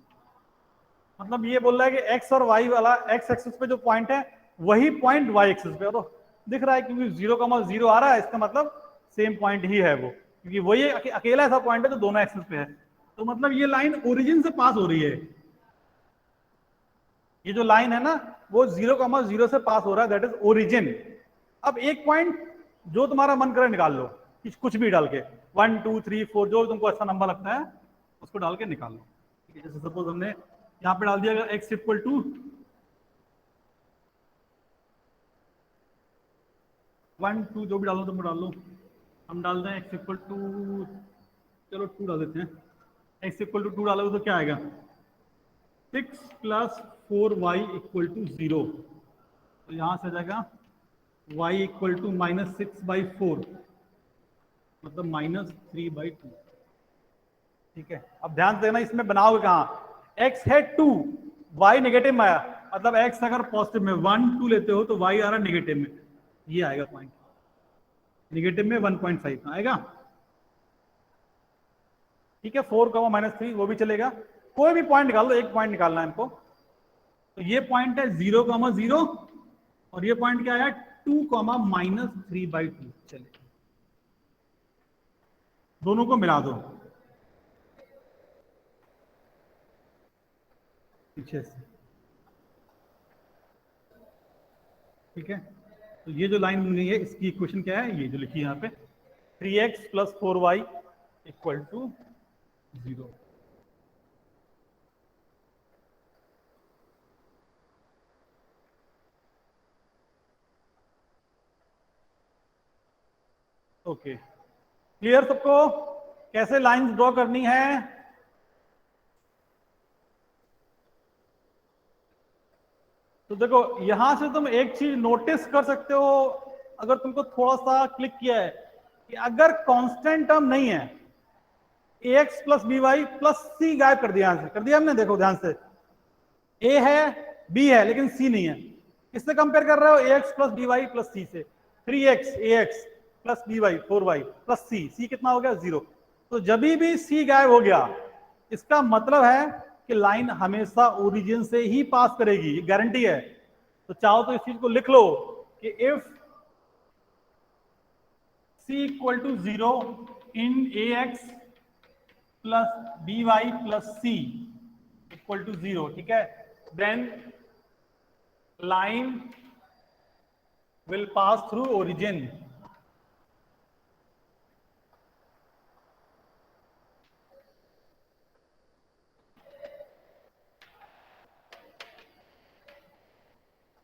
मतलब ये बोल रहा है कि x और y वाला x एक्सिस पे जो पॉइंट है वही पॉइंट y एक्सिस पे, तो दिख रहा है क्योंकि 0,0 आ रहा है, इसका मतलब सेम पॉइंट ही है वो, क्योंकि वही अकेला ऐसा पॉइंट है जो दोनों एक्सिस पे है। तो मतलब ये लाइन ओरिजिन से पास हो रही है, ये जो लाइन है ना वो 0,0 से पास हो रहा है, दैट इज ओरिजिन। अब एक पॉइंट जो तुम्हारा मन करे निकाल लो, कुछ भी डाल के 1 2 3 4 जो तुमको अच्छा नंबर लगता है उसको डाल के निकाल लो। ठीक है, जैसे सपोज हमने यहाँ पे डाल दिया x इक्वल टू 1 2, जो भी डालो तुम डाल लो। हम डाल दें x इक्वल टू, चलो 2 डाल देते हैं। x इक्वल टू 2 डालोगे तो क्या आएगा, 6 प्लस 4y इक्वल टू 0, तो यहां से आ जाएगा y इक्वल टू -6/4, मतलब -3/2। ठीक है, अब ध्यान देना इसमें बनाओगे कहां, x है 2, y नेगेटिव में आया, मतलब x अगर पॉजिटिव में 1 2 लेते हो तो y आ रहा नेगेटिव में, ये आएगा पॉइंट, नेगेटिव में 1.5 आएगा। ठीक है, 4, -3 वो भी चलेगा, कोई भी पॉइंट निकाल लो, एक पॉइंट निकालना है हमको। तो ये पॉइंट है 0,0 और ये पॉइंट क्या है 2, -3/2। चलिए दोनों को मिला दो पीछे से। ठीक है, तो ये जो लाइन बन गई है इसकी इक्वेशन क्या है, ये जो लिखी है यहाँ पे 3x plus 4y equal to 0। Okay, clear सबको कैसे लाइंस ड्रॉ करनी है। तो देखो यहां से तुम एक चीज नोटिस कर सकते हो, अगर तुमको थोड़ा सा क्लिक किया है कि अगर कांस्टेंट टर्म नहीं है, ax plus B Y plus C गायब कर दिया, यहां से कर दिया हमने, देखो ध्यान से, a है b है लेकिन c नहीं है, किससे कंपेयर कर रहे हो, ax plus B Y plus C से, 3x ax plus B Y 4y plus c कितना हो गया 0। तो जब भी c गायब हो गया इसका मतलब है कि लाइन हमेशा ओरिजिन से ही पास करेगी, ये गारंटी है। तो चाहो तो इस चीज को लिख लो कि if c equal to 0 in ax plus B Y plus C equal to 0, ठीक है, then line will pass through origin.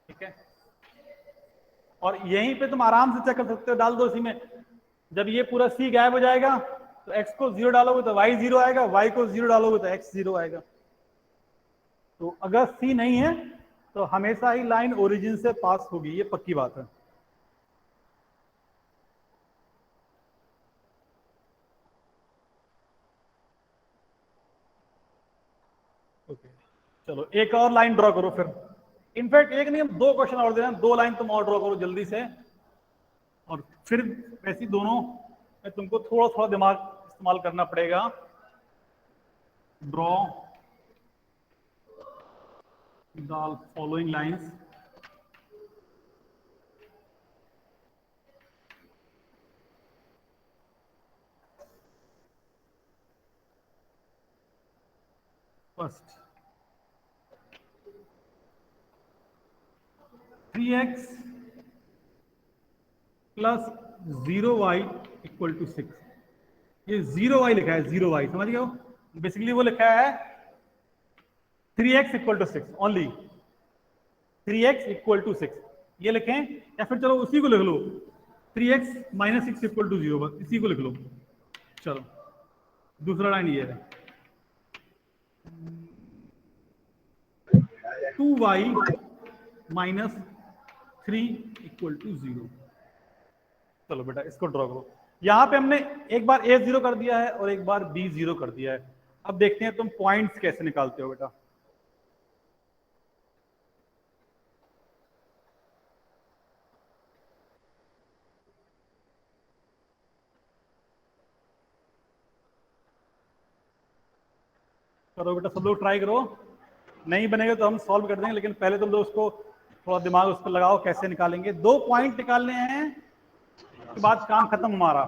ठीक है, और यहीं पे तुम आराम से चेक कर सकते हो, डाल दो इसी में, जब ये पूरा सी गायब हो जाएगा तो x को 0 डालोगे तो y 0 आएगा, y को 0 डालोगे तो x 0 आएगा। तो अगर सी नहीं है तो हमेशा ही लाइन ओरिजिन से पास होगी, ये पक्की बात है। ओके, चलो एक और लाइन ड्रॉ करो फिर, इनफैक्ट एक नहीं हम 2 क्वेश्चन और दे रहे हैं, 2 लाइन तुम और ड्रॉ करो जल्दी से, और फिर ऐसी दोनों में तुमको थोड़ा थोड़ा दिमाग इस्तेमाल करना पड़ेगा। Draw the following lines, first 3x plus 0y equal to 6, ये 0y लिखा है, 0y समझ गए हो, बेसिकली वो लिखा है 3x equal to 6 only, 3x equal to 6 ये लिखें, या फिर चलो उसी को लिख लो 3x माइनस 6 इक्वल टू 0, बस इसी को लिख लो। चलो दूसरा लाइन ये है 2y माइनस 3 इक्वल टू 0। चलो बेटा इसको ड्रॉ करो, यहां पे हमने एक बार a 0 कर दिया है और एक बार b 0 कर दिया है। अब देखते हैं तुम पॉइंट्स कैसे निकालते हो बेटा। करो बेटा, सब लोग ट्राई करो। नहीं बनेगा तो हम सॉल्व कर देंगे, लेकिन पहले तुम लोग उसको थोड़ा दिमाग उस पर लगाओ कैसे निकालेंगे। 2 पॉइंट निकालने हैं, उसके बाद काम खत्म हमारा।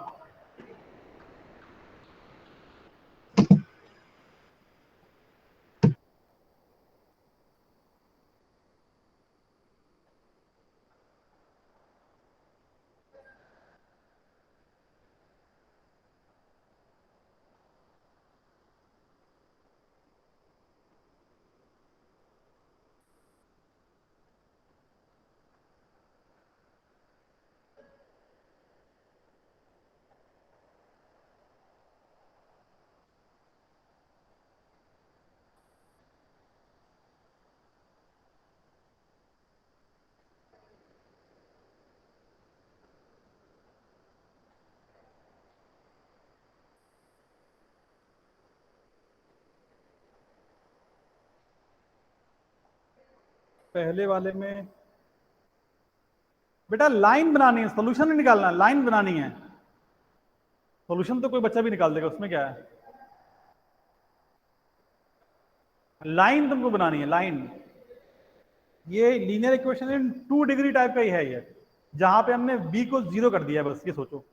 पहले वाले में बेटा लाइन बनानी है, सोल्यूशन नहीं निकालना, लाइन बनानी है। सोल्यूशन तो कोई बच्चा भी निकाल देगा, उसमें क्या है। लाइन तुमको बनानी है, लाइन। ये linear equation in 2 degree type का ही है ये, जहां पे हमने b को 0 कर दिया है, बस ये सोचो।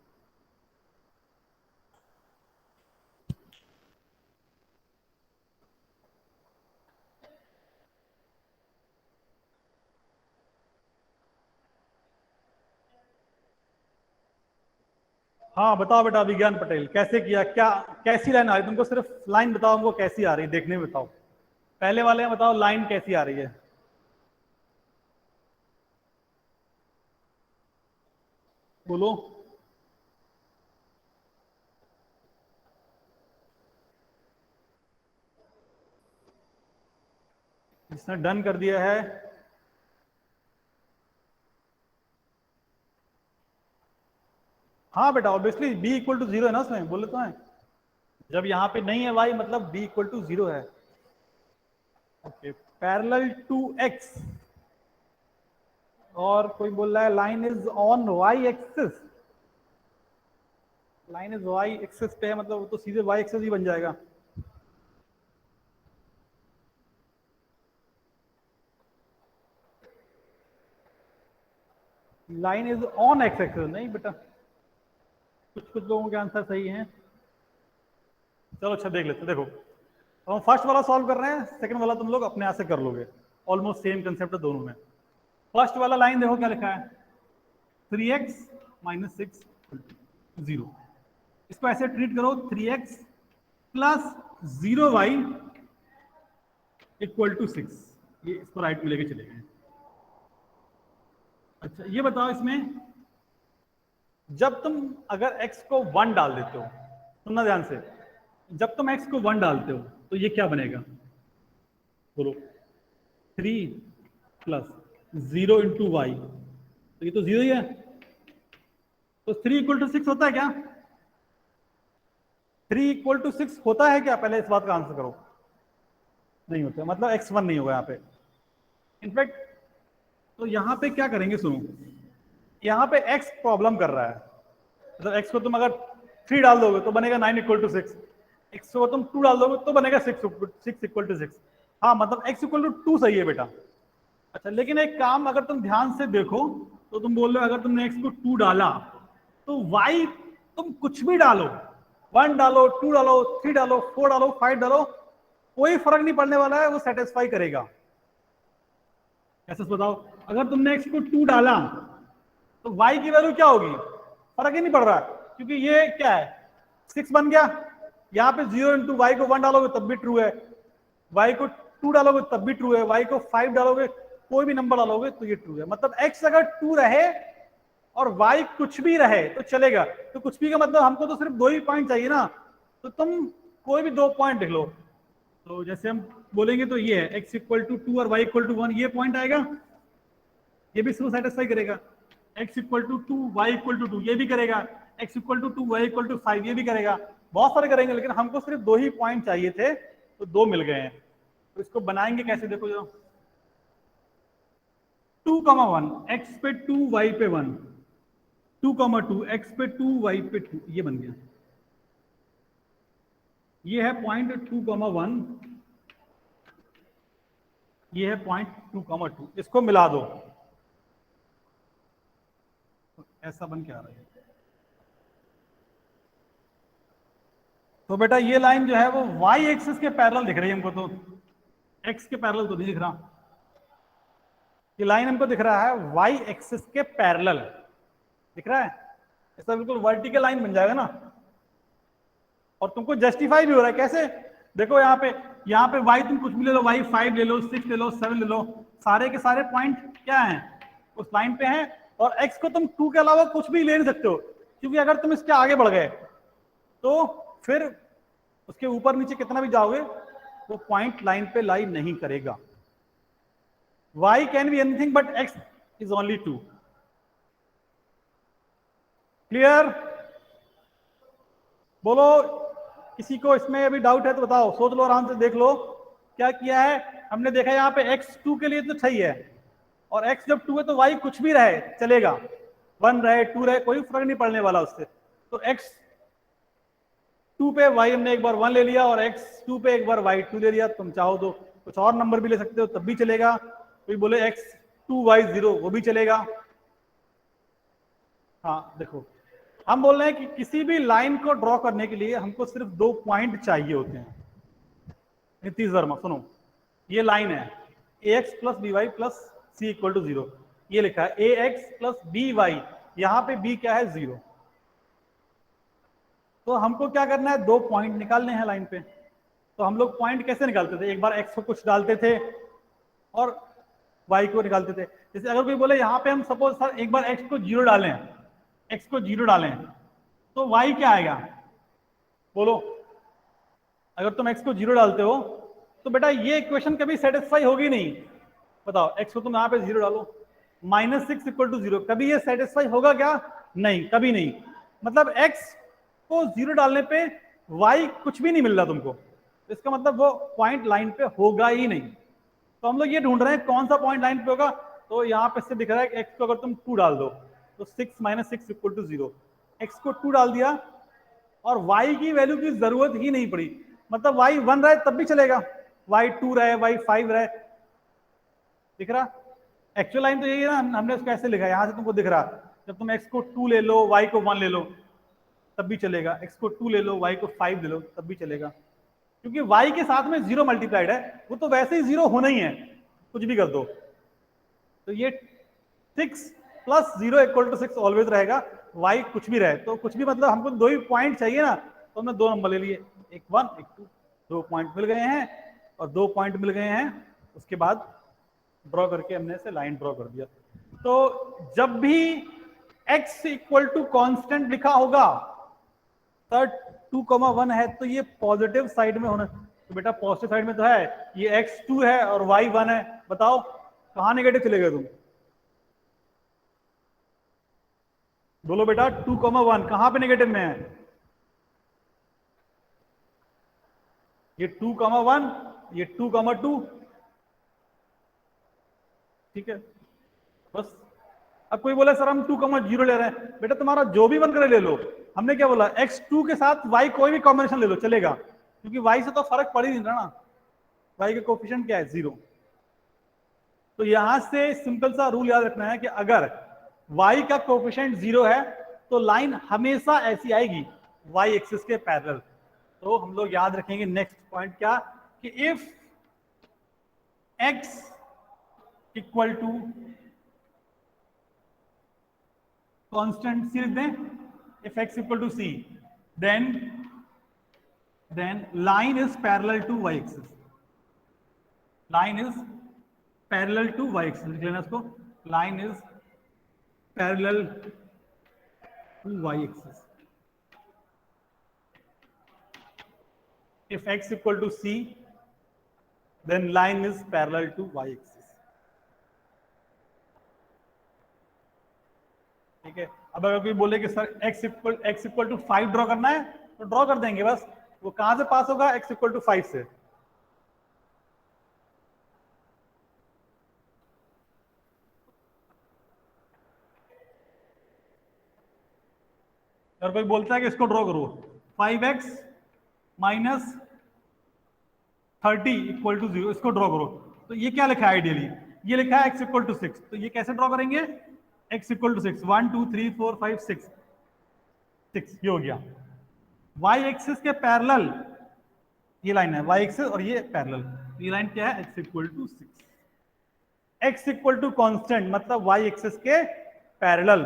हाँ बताओ बेटा विज्ञान पटेल, कैसे किया, क्या कैसी लाइन आ रही तुमको, सिर्फ लाइन बताओ हमको कैसी आ रही है, देखने में बताओ। पहले वाले में बताओ लाइन कैसी आ रही है, बोलो। जिसने डन कर दिया है, हाँ बेटा ऑब्वियसली b इक्वल टू 0 है ना उसमें, बोले तो है। जब यहाँ पे नहीं है y मतलब b इक्वल टू 0 है। ओके, पैरेलल टू x, और कोई बोल रहा है line is on y axis. Line is y axis पे है, मतलब वो तो सीधे y एक्सिस ही बन जाएगा। Line is on x axis नहीं बेटा, कुछ कुछ लोगों के आंसर सही हैं। चलो अच्छा देख लेते, देखो तो हम फर्स्ट वाला सॉल्व कर रहे हैं, सेकंड वाला तुम लोग अपने आप से कर लोगे। ऑलमोस्ट सेम कंसेप्ट है दोनों में। फर्स्ट वाला लाइन देखो क्या लिखा है, 3x माइनस 6 0। इसको ऐसे ट्रीट करो, 3x plus 0y equal to 6। ये इसको राइट में लेके चले गए। अच्छा ये बताओ इसमें, जब तुम अगर x को 1 डाल देते हो, सुनना ध्यान से, जब तुम x को 1 डालते हो तो ये क्या बनेगा, बोलो। 3 प्लस 0 इंटू वाई, तो ये तो 0 ही है। तो 3 इक्वल टू 6 होता है क्या, 3 इक्वल टू 6 होता है क्या, पहले इस बात का आंसर करो। नहीं होता, मतलब x1 नहीं होगा यहाँ पे। इनफैक्ट तो यहाँ पे क्या करेंगे, सुनो, यहाँ पे x प्रॉब्लम कर रहा है, मतलब x को तुम अगर 3 डाल दोगे तो बनेगा 9 इक्वल टू 6, x को तुम 2 डाल दोगे तो बनेगा 6 इक्वल टू 6। हाँ मतलब x इक्वल टू 2 सही है बेटा। अच्छा लेकिन एक काम अगर तुम ध्यान से देखो, तो तुम बोल रहे हो अगर तुमने x को 2 डाला तो y तुम कुछ भी डालो, 1 डालो, 2 डालो, 3 डालो, 4 डालो, 5 डालो, कोई फर्क नहीं पड़ने वाला है, वो सेटिस्फाई करेगा। ऐसे बताओ, अगर तुमने x को 2 डाला तो y की वैल्यू क्या होगी, फर्क ही नहीं पड़ रहा है, क्योंकि ये क्या है 6 बन गया। यहाँ पे 0 इंटू वाई को 1 डालोगे तब भी ट्रू है, y को 2 डालोगे तब भी ट्रू है, y को 5 डालोगे, कोई भी नंबर डालोगे तो ये ट्रू है। मतलब x अगर 2 रहे और y कुछ भी रहे तो चलेगा। तो कुछ भी का मतलब हमको तो सिर्फ 2 ही पॉइंट चाहिए ना, तो तुम कोई भी 2 पॉइंट लिख लो। तो जैसे हम बोलेंगे तो ये है x इक्वल टू 2 और y इक्वल टू 1, ये पॉइंट आएगा, ये भी इसको सेटिस्फाई करेगा। x equal to 2 y equal to 2 ये भी करेगा, x equal to 2 y equal to 5 ये भी करेगा। बहुत सारे करेंगे, लेकिन हमको सिर्फ 2 ही पॉइंट चाहिए थे, तो 2 मिल गए हैं। तो इसको बनाएंगे कैसे, देखो जो 2,1 x पे 2 y पे 1, 2,2 x पे 2 y पे 2, ये बन गया। ये है पॉइंट 2,1 ये है 0.2, इसको मिला दो, तो ऐसा बन के आ रहा है। तो बेटा ये लाइन जो है वो वाई एक्सिस के पैरेलल दिख रही है हमको, तो एक्स के पैरेलल तो नहीं दिख रहा। ये लाइन हमको दिख रहा है वाई एक्सिस के पैरेलल दिख रहा है, ऐसा बिल्कुल वर्टिकल लाइन बन जाएगा ना। और तुमको जस्टिफाई भी हो रहा है कैसे, देखो यहाँ पे वाई तुम कुछ भी ले लो, वाई 5 ले लो, 6 ले लो, 7 ले लो, सारे के सारे पॉइंट क्या हैं, उस लाइन पे हैं। और एक्स को तुम 2 के अलावा कुछ भी ले नहीं सकते हो, क्योंकि अगर तुम इसके आगे बढ़ गए तो फिर उसके ऊपर नीचे कितना भी जाओगे वो पॉइंट लाइन पे लाई नहीं करेगा। y can be anything but x is only 2। Clear? बोलो, किसी को इसमें अभी डाउट है तो बताओ, सोच लो, आराम से देख लो क्या किया है हमने। देखा यहाँ पे x 2 के लिए तो सही है, और x जब 2 है तो y कुछ भी रहे चलेगा, 1 रहे 2 रहे कोई फर्क नहीं पड़ने वाला उससे। तो x 2 पे y हमने एक बार 1 ले लिया, और x 2 पे एक बार y 2 ले लिया। तुम चाहो तो कुछ और नंबर भी ले सकते हो तब भी चलेगा, कोई बोले x 2 y 0 वो भी चलेगा। हाँ देखो, हम बोल रहे हैं कि किसी भी लाइन को ड्रॉ करने के लिए हमको सिर्फ 2 पॉइंट चाहिए होते हैं। नीतीश वर्मा सुनो, ये लाइन है ax plus B Y plus C equal to 0, ये लिखा है ax प्लस बी वाई, यहाँ पे b क्या है 0। तो हमको क्या करना है, 2 पॉइंट निकालने हैं लाइन पे। तो हम लोग पॉइंट कैसे निकालते थे, एक बार x को कुछ डालते थे और y को निकालते थे। जैसे अगर कोई बोले यहाँ पे हम सपोज सर एक बार x को 0 डालें, x को 0 डालें तो y क्या आएगा, बोलो। अगर तुम x को 0 डालते हो तो बेटा ये इक्वेशन कभी सेटिस्फाई होगी नहीं। बताओ, x को तुम यहाँ पे 0 डालो, -6 इक्वल टू 0, कभी ये सेटिस्फाई होगा क्या, नहीं, कभी नहीं। मतलब x को 0 डालने पे y कुछ भी नहीं मिल रहा तुमको, इसका मतलब वो पॉइंट लाइन पे होगा ही नहीं। तो हम लोग ये ढूंढ रहे हैं कौन सा पॉइंट लाइन पे होगा। तो यहाँ पे से दिख रहा है कि x को अगर तुम 2 डाल दो तो 6 - 6 इक्वल टू 0, x को 2 डाल दिया और y की वैल्यू की जरूरत ही नहीं पड़ी, मतलब y 1 रहे तब भी चलेगा, y 2 रहे, y 5 रहे, दिख रहा। एक्चुअल लाइन तो यही है ना, हमने उसको ऐसे लिखा है, यहाँ से तुमको दिख रहा, जब तुम x को 2 ले लो, y को 1 ले लो तब भी चलेगा, x को 2 ले लो, y को 5 ले लो तब भी चलेगा, क्योंकि y के साथ में 0 मल्टीप्लाइड है, वो तो वैसे ही 0 होना ही है, कुछ भी कर दो। तो ये 6 + 0 = 6 ऑलवेज रहेगा, y कुछ भी रहे तो कुछ भी, मतलब हमको 2 ही पॉइंट चाहिए ना, तो हमने 2 नंबर ले लिए, एक 1 एक 2, 2 पॉइंट मिल गए हैं, और 2 पॉइंट मिल गए हैं उसके बाद ड्रॉ करके हमने ऐसे लाइन ड्रॉ कर दिया। तो जब भी x = कांस्टेंट लिखा होगा, तो 2, 1 है तो ये पॉजिटिव साइड में होना, तो बेटा पॉजिटिव साइड में तो है, ये x 2 है और y 1 है, बताओ कहां नेगेटिव चले गए तुम, बोलो बेटा 2, 1 कहां पे नेगेटिव में है, ये 2, 1, ये 2, 2, ठीक है बस। अब कोई बोला सर हम 2, 0 ले रहे हैं, बेटा तुम्हारा जो भी मन करे ले लो, हमने क्या बोला, x 2 के साथ y कोई भी कॉम्बिनेशन ले लो चलेगा, क्योंकि y से तो फर्क पड़ ही नहीं रहा ना, y का कोफिशिएंट क्या है 0। तो यहां से सिंपल सा रूल याद रखना है कि अगर y का कोफिशिएंट 0 है तो लाइन हमेशा ऐसी आएगी y एक्सिस के पैरेलल। तो हम लोग याद रखेंगे नेक्स्ट पॉइंट क्या, कि इफ x = कांस्टेंट, सी लिख दें, if x = c then line is parallel to y axis, line is parallel to y axis, लिख लेना इसको, line is parallel to y axis। if x = c then line is parallel to y axis। ठीक है, अब अगर कोई बोले कि सर x = 5 ड्रॉ करना है तो ड्रॉ कर देंगे, बस वो कहां से पास होगा, x = 5 से। अगर कोई बोलता है कि इसको ड्रॉ करो, 5x - 30 = 0, इसको ड्रॉ करो, तो ये क्या लिखा है आइडियली, ये लिखा है x इक्वल टू 6, तो ये कैसे ड्रॉ करेंगे, x इक्वल टू 6, 1 2 3 4 5 6, 6 ये हो गया। y एक्सिस के पैरेलल ये लाइन है, y एक्सिस और ये पैरेलल, ये लाइन क्या है, x equal to 6, x equal to constant मतलब y एक्सिस के पैरेलल।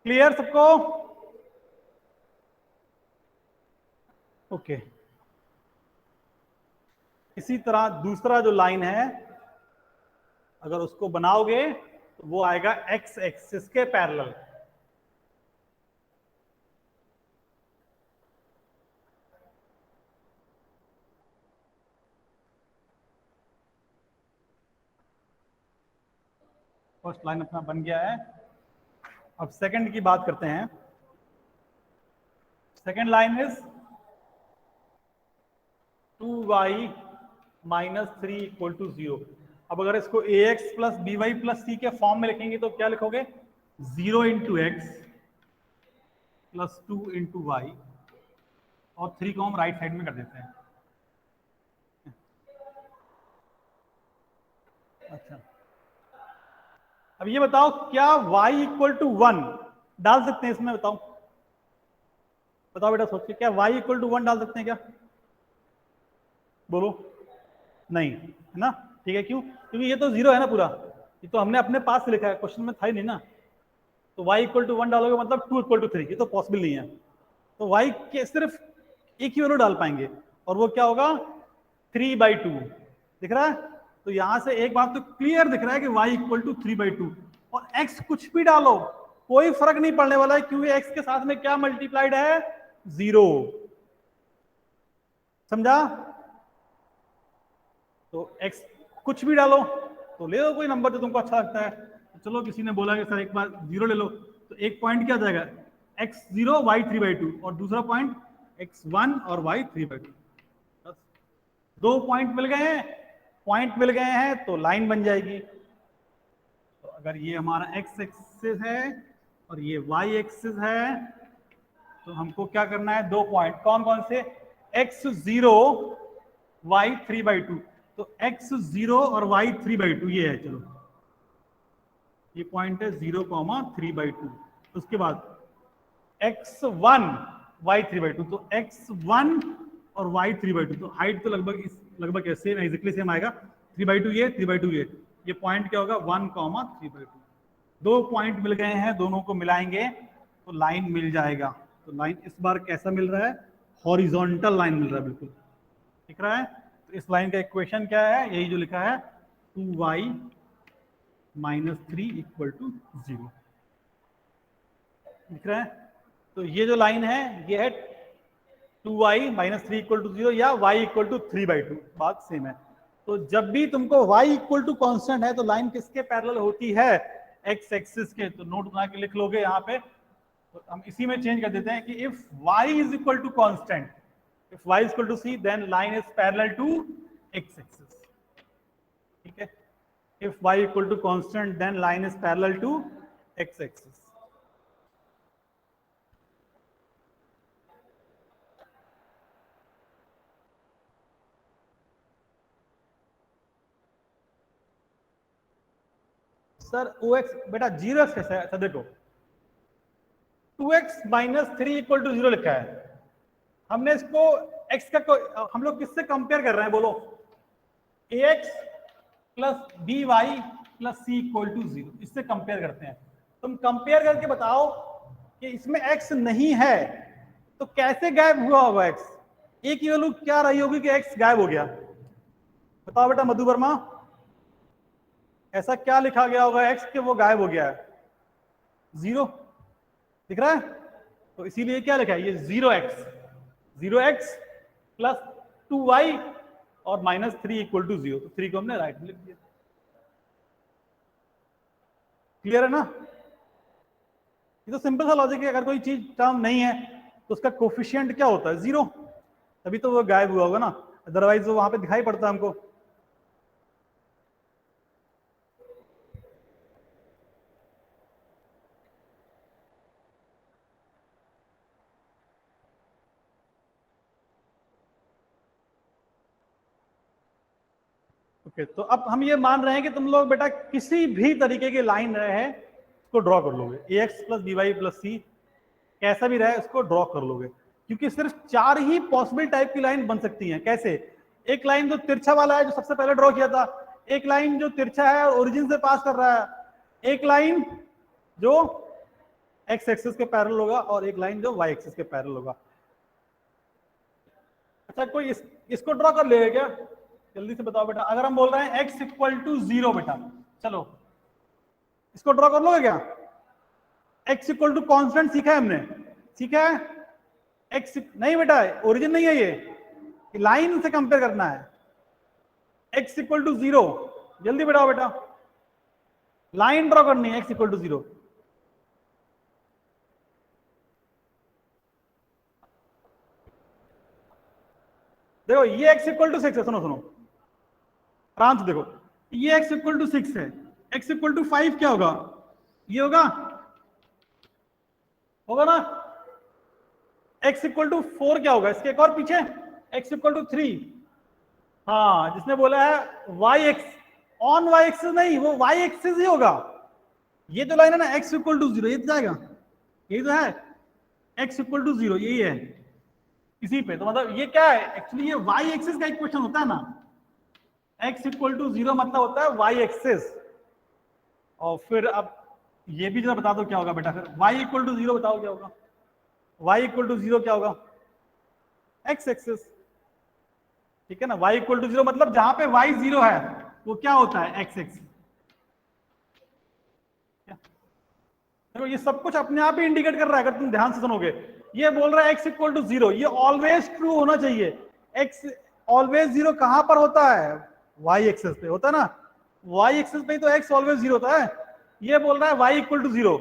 क्लियर सबको? ओके। इसी तरह दूसरा जो लाइन है अगर उसको बनाओगे तो वो आएगा x एक्सिस के पैरेलल। फर्स्ट लाइन अपना बन गया है। अब सेकंड की बात करते हैं। Second line is 2y minus 3 equal to 0। अब अगर इसको ax plus B Y plus C के फॉर्म में लिखेंगे तो क्या लिखोगे, 0 into X plus 2 into Y और 3 को हम राइट साइड में कर देते हैं। अच्छा, अब ये बताओ क्या y इक्वल टू 1 डाल सकते हैं इसमें, बताओ बताओ बेटा सोच के, क्या y इक्वल टू 1 डाल सकते हैं क्या, बोलो? नहीं है ना, ठीक है, क्यों? क्योंकि ये तो 0 है ना पूरा, ये तो हमने अपने पास से लिखा है, क्वेश्चन में था ही नहीं ना। तो y इक्वल टू 1 डालोगे मतलब 2 इक्वल टू 3, ये तो पॉसिबल नहीं है। तो y के सिर्फ एक ही वैल्यू डाल पाएंगे और वो क्या होगा, 3/2 दिख रहा है। तो यहां से एक बात तो क्लियर दिख रहा है कि y इक्वल टू 3/2 और x कुछ भी डालो कोई फर्क नहीं पड़ने वाला है, क्योंकि x के साथ में क्या मल्टीप्लाइड है, 0। समझा? तो x कुछ भी डालो तो ले लो कोई नंबर जो तुमको अच्छा लगता है। तो चलो किसी ने बोला कि सर एक बार 0 ले लो, तो एक पॉइंट क्या हो जाएगा, x0 y 3/2 और दूसरा पॉइंट x1 और y 3/2। बस 2 पॉइंट मिल गए हैं, पॉइंट मिल गए हैं तो लाइन बन जाएगी। तो अगर ये हमारा x एक्सिस है और ये y एक्सिस है तो हमको क्या करना है, 2 पॉइंट कौन कौन से, x0 y 3/2, तो x0 और y 3/2 ये है, चलो ये पॉइंट है 0,3/2। उसके बाद x1 y 3/2, तो x1 और y 3/2, तो हाइट तो लगभग सेम एग्जैक्टली सेम आएगा, 3/2 ये 3/2 ये पॉइंट क्या होगा 1,3/2। 2 पॉइंट मिल गए हैं, दोनों को मिलाएंगे तो लाइन मिल जाएगा। तो लाइन इस बार कैसा मिल रहा है, हॉरिजॉन्टल लाइन मिल रहा है, बिल्कुल दिख रहा है। तो इस लाइन का इक्वेशन क्या है, यही जो लिखा है 2y माइनस 3 इक्वल टू 0, दिख रहा है। तो ये जो लाइन है ये है 2y माइनस 3 इक्वल टू 0 या y इक्वल टू 3/2, बात सेम है। तो जब भी तुमको y इक्वल टू कॉन्स्टेंट है तो लाइन किसके पैरेलल होती है, x एक्सिस के। तो नोट बना के लिख लोगे यहाँ पे, तो हम इसी में चेंज कर देते हैं कि if y is equal to constant, if y is equal to c then line is parallel to x axis, ठीक है। if y equal to constant then line is parallel to x axis। Sir ox बेटा 0x कैसा है, अच्छा देखो 2x माइनस 3 इक्वल टू 0 लिखा है, हमने इसको x का हम लोग किससे कंपेयर कर रहे हैं, बोलो? ax plus B Y plus C equal to 0, इससे कंपेयर करते हैं। तुम कंपेयर करके बताओ कि इसमें x नहीं है तो कैसे गायब हुआ होगा x, एक ही वैल्यू क्या रही होगी कि x गायब हो गया, बताओ बेटा मधु वर्मा, ऐसा क्या लिखा गया होगा x कि वो गायब हो गया है, 0 दिख रहा है। तो इसीलिए क्या लिखा है, ये 0x प्लस 2y और माइनस 3 इक्वल टू 0, तो 3 को हमने राइट में लिख दिया। क्लियर है ना? ये तो सिंपल सा लॉजिक है, अगर कोई चीज टर्म नहीं है तो उसका कोफिशिएंट क्या होता है, 0, तभी तो वो गायब हुआ होगा ना, अदरवाइज वो वहां पे दिखाई पड़ता है हमको। ओके तो अब हम ये मान रहे हैं कि तुम लोग बेटा किसी भी तरीके की लाइन रहे उसको ड्रॉ कर लोगे, A X plus B Y plus C कैसा भी रहे उसको ड्रॉ कर लोगे, क्योंकि सिर्फ 4 ही पॉसिबल टाइप की लाइन बन सकती हैं। कैसे? एक लाइन जो तिरछा वाला है जो सबसे पहले ड्रॉ किया था, एक लाइन जो तिरछा है और ओरिजिन से पास कर रहा है, एक लाइन जो एक्स एक्सिस के पैरेलल होगा और एक लाइन जो वाई एक्सिस के पैरेलल होगा। अच्छा कोई इसको ड्रॉ कर लेगा क्या? जल्दी से बताओ बेटा। अगर हम बोल रहे हैं x इक्वल टू 0 बेटा, चलो इसको ड्रॉ कर लोगे क्या? x इक्वल टू कॉन्स्टेंट सीखा है हमने, सीखा है? x नहीं बेटा, ओरिजिन नहीं है ये लाइन से कंपेयर करना है। x इक्वल टू 0, जल्दी बताओ बेटा, लाइन ड्रॉ करनी है x इक्वल टू 0। देखो ये x इक्वल टू 6 है, सुनो सुनो आराम से देखो, ये x इक्वल टू 6 है, x इक्वल टू 5 क्या होगा? ये होगा, होगा ना? x इक्वल टू 4 क्या होगा? इसके एक और पीछे x इक्वल टू 3। हाँ जिसने बोला है y x on y axis नहीं, वो y एक्सिस ही होगा। ये तो लाइन है ना x इक्वल टू 0, ये तो जाएगा, ये तो है x इक्वल टू 0, यही है इसी पे। तो मतलब ये क्या है एक्चुअली, ये y एक्सिस का इक्वेशन होता है ना, x इक्वल टू 0 मतलब होता है y एक्सिस। और फिर अब ये भी जरा बता दो क्या होगा बेटा, फिर y इक्वल टू 0 बताओ क्या होगा? y इक्वल टू 0 क्या होगा? x एक्सिस, ठीक है ना? y इक्वल टू 0 मतलब जहां पे y 0 है वो क्या होता है? x axis. देखो ये सब कुछ अपने आप ही इंडिकेट कर रहा है, अगर तुम ध्यान से सुनोगे। ये बोल रहा है x इक्वल टू 0, ये ऑलवेज ट्रू होना चाहिए। x ऑलवेज 0 कहां पर होता है? y एक्सिस पे होता है ना, y एक्सिस पे तो x ऑलवेज 0 होता है। ये बोल रहा है y equal to 0,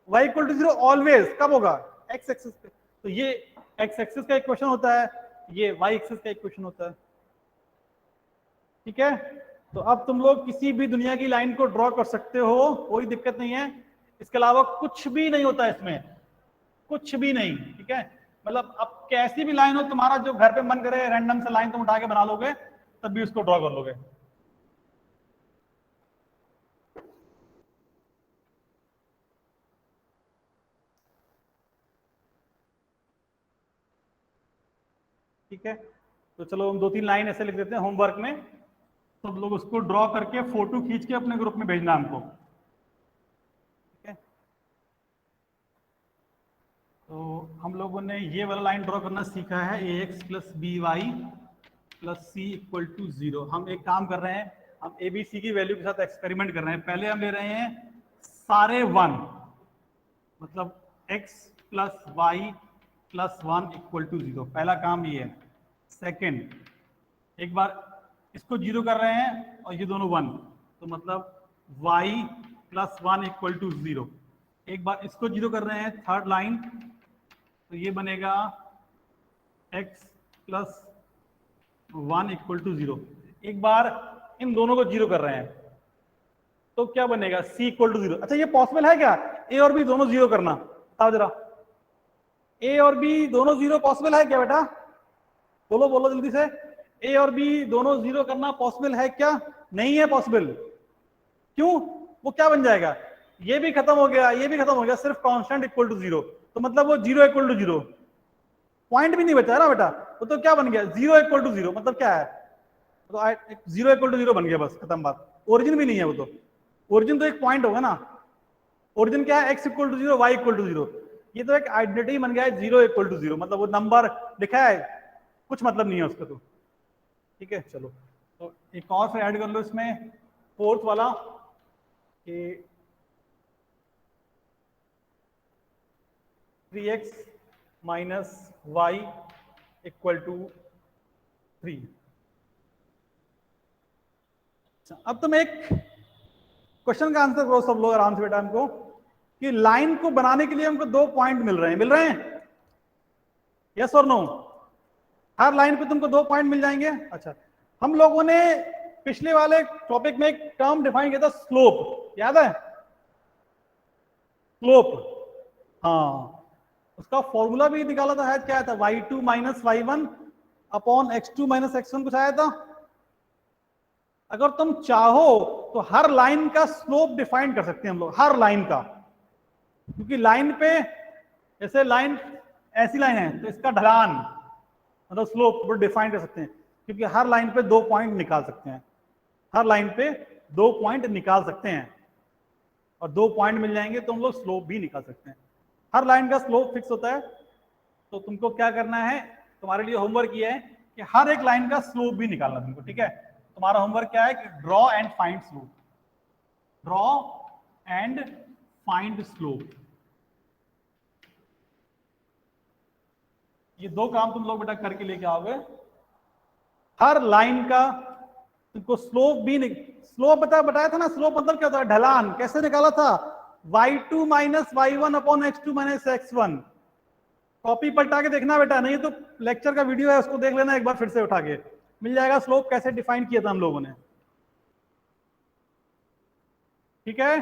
y equal to 0 always कब होगा? x एक्सिस पे। तो ये x एक्सिस का इक्वेशन होता है, ये y एक्सिस का इक्वेशन होता है, ठीक है? तो अब तुम लोग किसी भी दुनिया की लाइन को ड्रॉ कर सकते हो, कोई दिक्कत नहीं है। इसके अलावा कुछ भी नहीं होता इसमें, कुछ भी नहीं, ठीक है? मतलब अब कैसी भी लाइन हो तुम्हारा, जो घर पे मन करे रैंडम से लाइन तुम उठा के बना लोगे, तब भी उसको ड्रॉ कर लोगे। ठीक है, तो चलो हम 2-3 लाइन ऐसे लिख देते हैं होमवर्क में, सब लोग उसको ड्रॉ करके फोटो खींच के अपने ग्रुप में भेजना हमको, ठीक है? तो हम लोगों ने ये वाला लाइन ड्रॉ करना सीखा है, A X plus B Y plus C equal to 0। हम एक काम कर रहे हैं, हम ए बी सी की वैल्यू के साथ एक्सपेरिमेंट कर रहे हैं। पहले हम ले रहे हैं सारे 1, मतलब x plus y plus 1 equal to 0, पहला काम ये है। सेकेंड, एक बार इसको 0 कर रहे हैं और ये दोनों 1, तो मतलब y प्लस 1 इक्वल टू 0। एक बार इसको 0 कर रहे हैं, थर्ड लाइन, तो ये बनेगा x प्लस 1 इक्वल टू 0। एक बार इन दोनों को 0 कर रहे हैं, तो क्या बनेगा? c equal to 0। अच्छा ये पॉसिबल है क्या, a और b दोनों 0 करना? बताओ जरा, a और b दोनों 0 पॉसिबल है क्या बेटा? बोलो बोलो जल्दी से, a और b दोनों 0 करना पॉसिबल है क्या? नहीं है पॉसिबल। क्यों? वो क्या बन जाएगा? ये भी खत्म हो गया, ये भी खत्म हो गया, सिर्फ कांस्टेंट इक्वल टू 0, तो मतलब वो 0 इक्वल टू 0, पॉइंट भी नहीं बचा है ना बेटा। वो तो क्या बन गया? 0 इक्वल टू 0, मतलब क्या है? तो 0 इक्वल टू 0 बन गया, बस खत्म बात। ओरिजिन भी नहीं है वो, तो ओरिजिन तो एक पॉइंट होगा ना। ओरिजिन क्या है? x equal to 0, y equal to 0। ये तो एक आइडेंटिटी बन गया है 0 इक्वल टू 0, मतलब वो नंबर लिखा है, कुछ मतलब नहीं है उसका, तो ठीक है। चलो तो एक और फिर ऐड कर लो इसमें, फोर्थ वाला कि 3x minus Y equal to 3। अब तुम एक क्वेश्चन का आंसर करो सब लोग आराम से बेटा हमको, कि लाइन को बनाने के लिए हमको 2 पॉइंट मिल रहे हैं, यस और नो? हर लाइन पे तुमको 2 पॉइंट मिल जाएंगे। अच्छा, हम लोगों ने पिछले वाले टॉपिक में एक टर्म डिफाइन किया था, स्लोप, याद है? स्लोप, हाँ, उसका फॉर्मूला भी निकाला था, है क्या था? y2 minus y1 upon x2 minus x1 कुछ आया था। अगर तुम चाहो तो हर लाइन का स्लोप डिफाइन कर सकते हैं हम लोग, हर लाइन का, क्योंकि लाइन पे जैसे लाइन ऐसी लाइन है तो इसका ढलान मतलब स्लोप वो डिफाइन कर सकते हैं, क्योंकि हर लाइन पे 2 पॉइंट निकाल सकते हैं, हर लाइन पे 2 पॉइंट निकाल सकते हैं, और 2 पॉइंट मिल जाएंगे तो हम लोग स्लोप भी निकाल सकते हैं। हर लाइन का स्लोप फिक्स होता है, तो तुमको क्या करना है, तुम्हारे लिए होमवर्क ये है कि हर एक लाइन का स्लोप भी निकालना तुमको, ठीक है। तुम्हारा होमवर्क क्या है कि draw and find slope, draw and find slope. ये 2 काम तुम लोग बेटा करके लेके आओगे। हर लाइन का तुमको स्लोप भी स्लोप बताया था ना, स्लोप मतलब क्या होता है, ढलान। कैसे निकाला था, y2 minus y1 upon x2 minus x1। Copy पलटा के देखना बेटा, नहीं तो लेक्चर का वीडियो है उसको देख लेना एक बार फिर से उठा के, मिल जाएगा स्लोप कैसे डिफाइन किया था हम लोगों ने, ठीक है।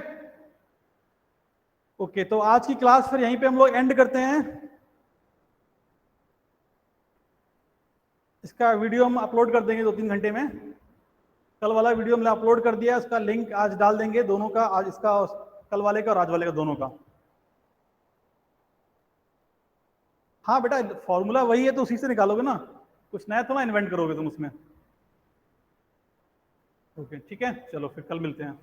ओके, तो आज की क्लास फिर यहीं पे हम लोग एंड करते हैं। इसका वीडियो हम अपलोड कर देंगे 2-3 घंटे में। कल वाला वीडियो हमने अपलोड कर दिया, उसका लिंक आज डाल देंगे दोनों का, आज इसका कल वाले का और आज वाले का दोनों का। हाँ बेटा, फॉर्मूला वही है तो उसी से निकालोगे ना, कुछ नया थोड़ा इन्वेंट करोगे तुम उसमें। ओके ठीक है, चलो फिर कल मिलते हैं।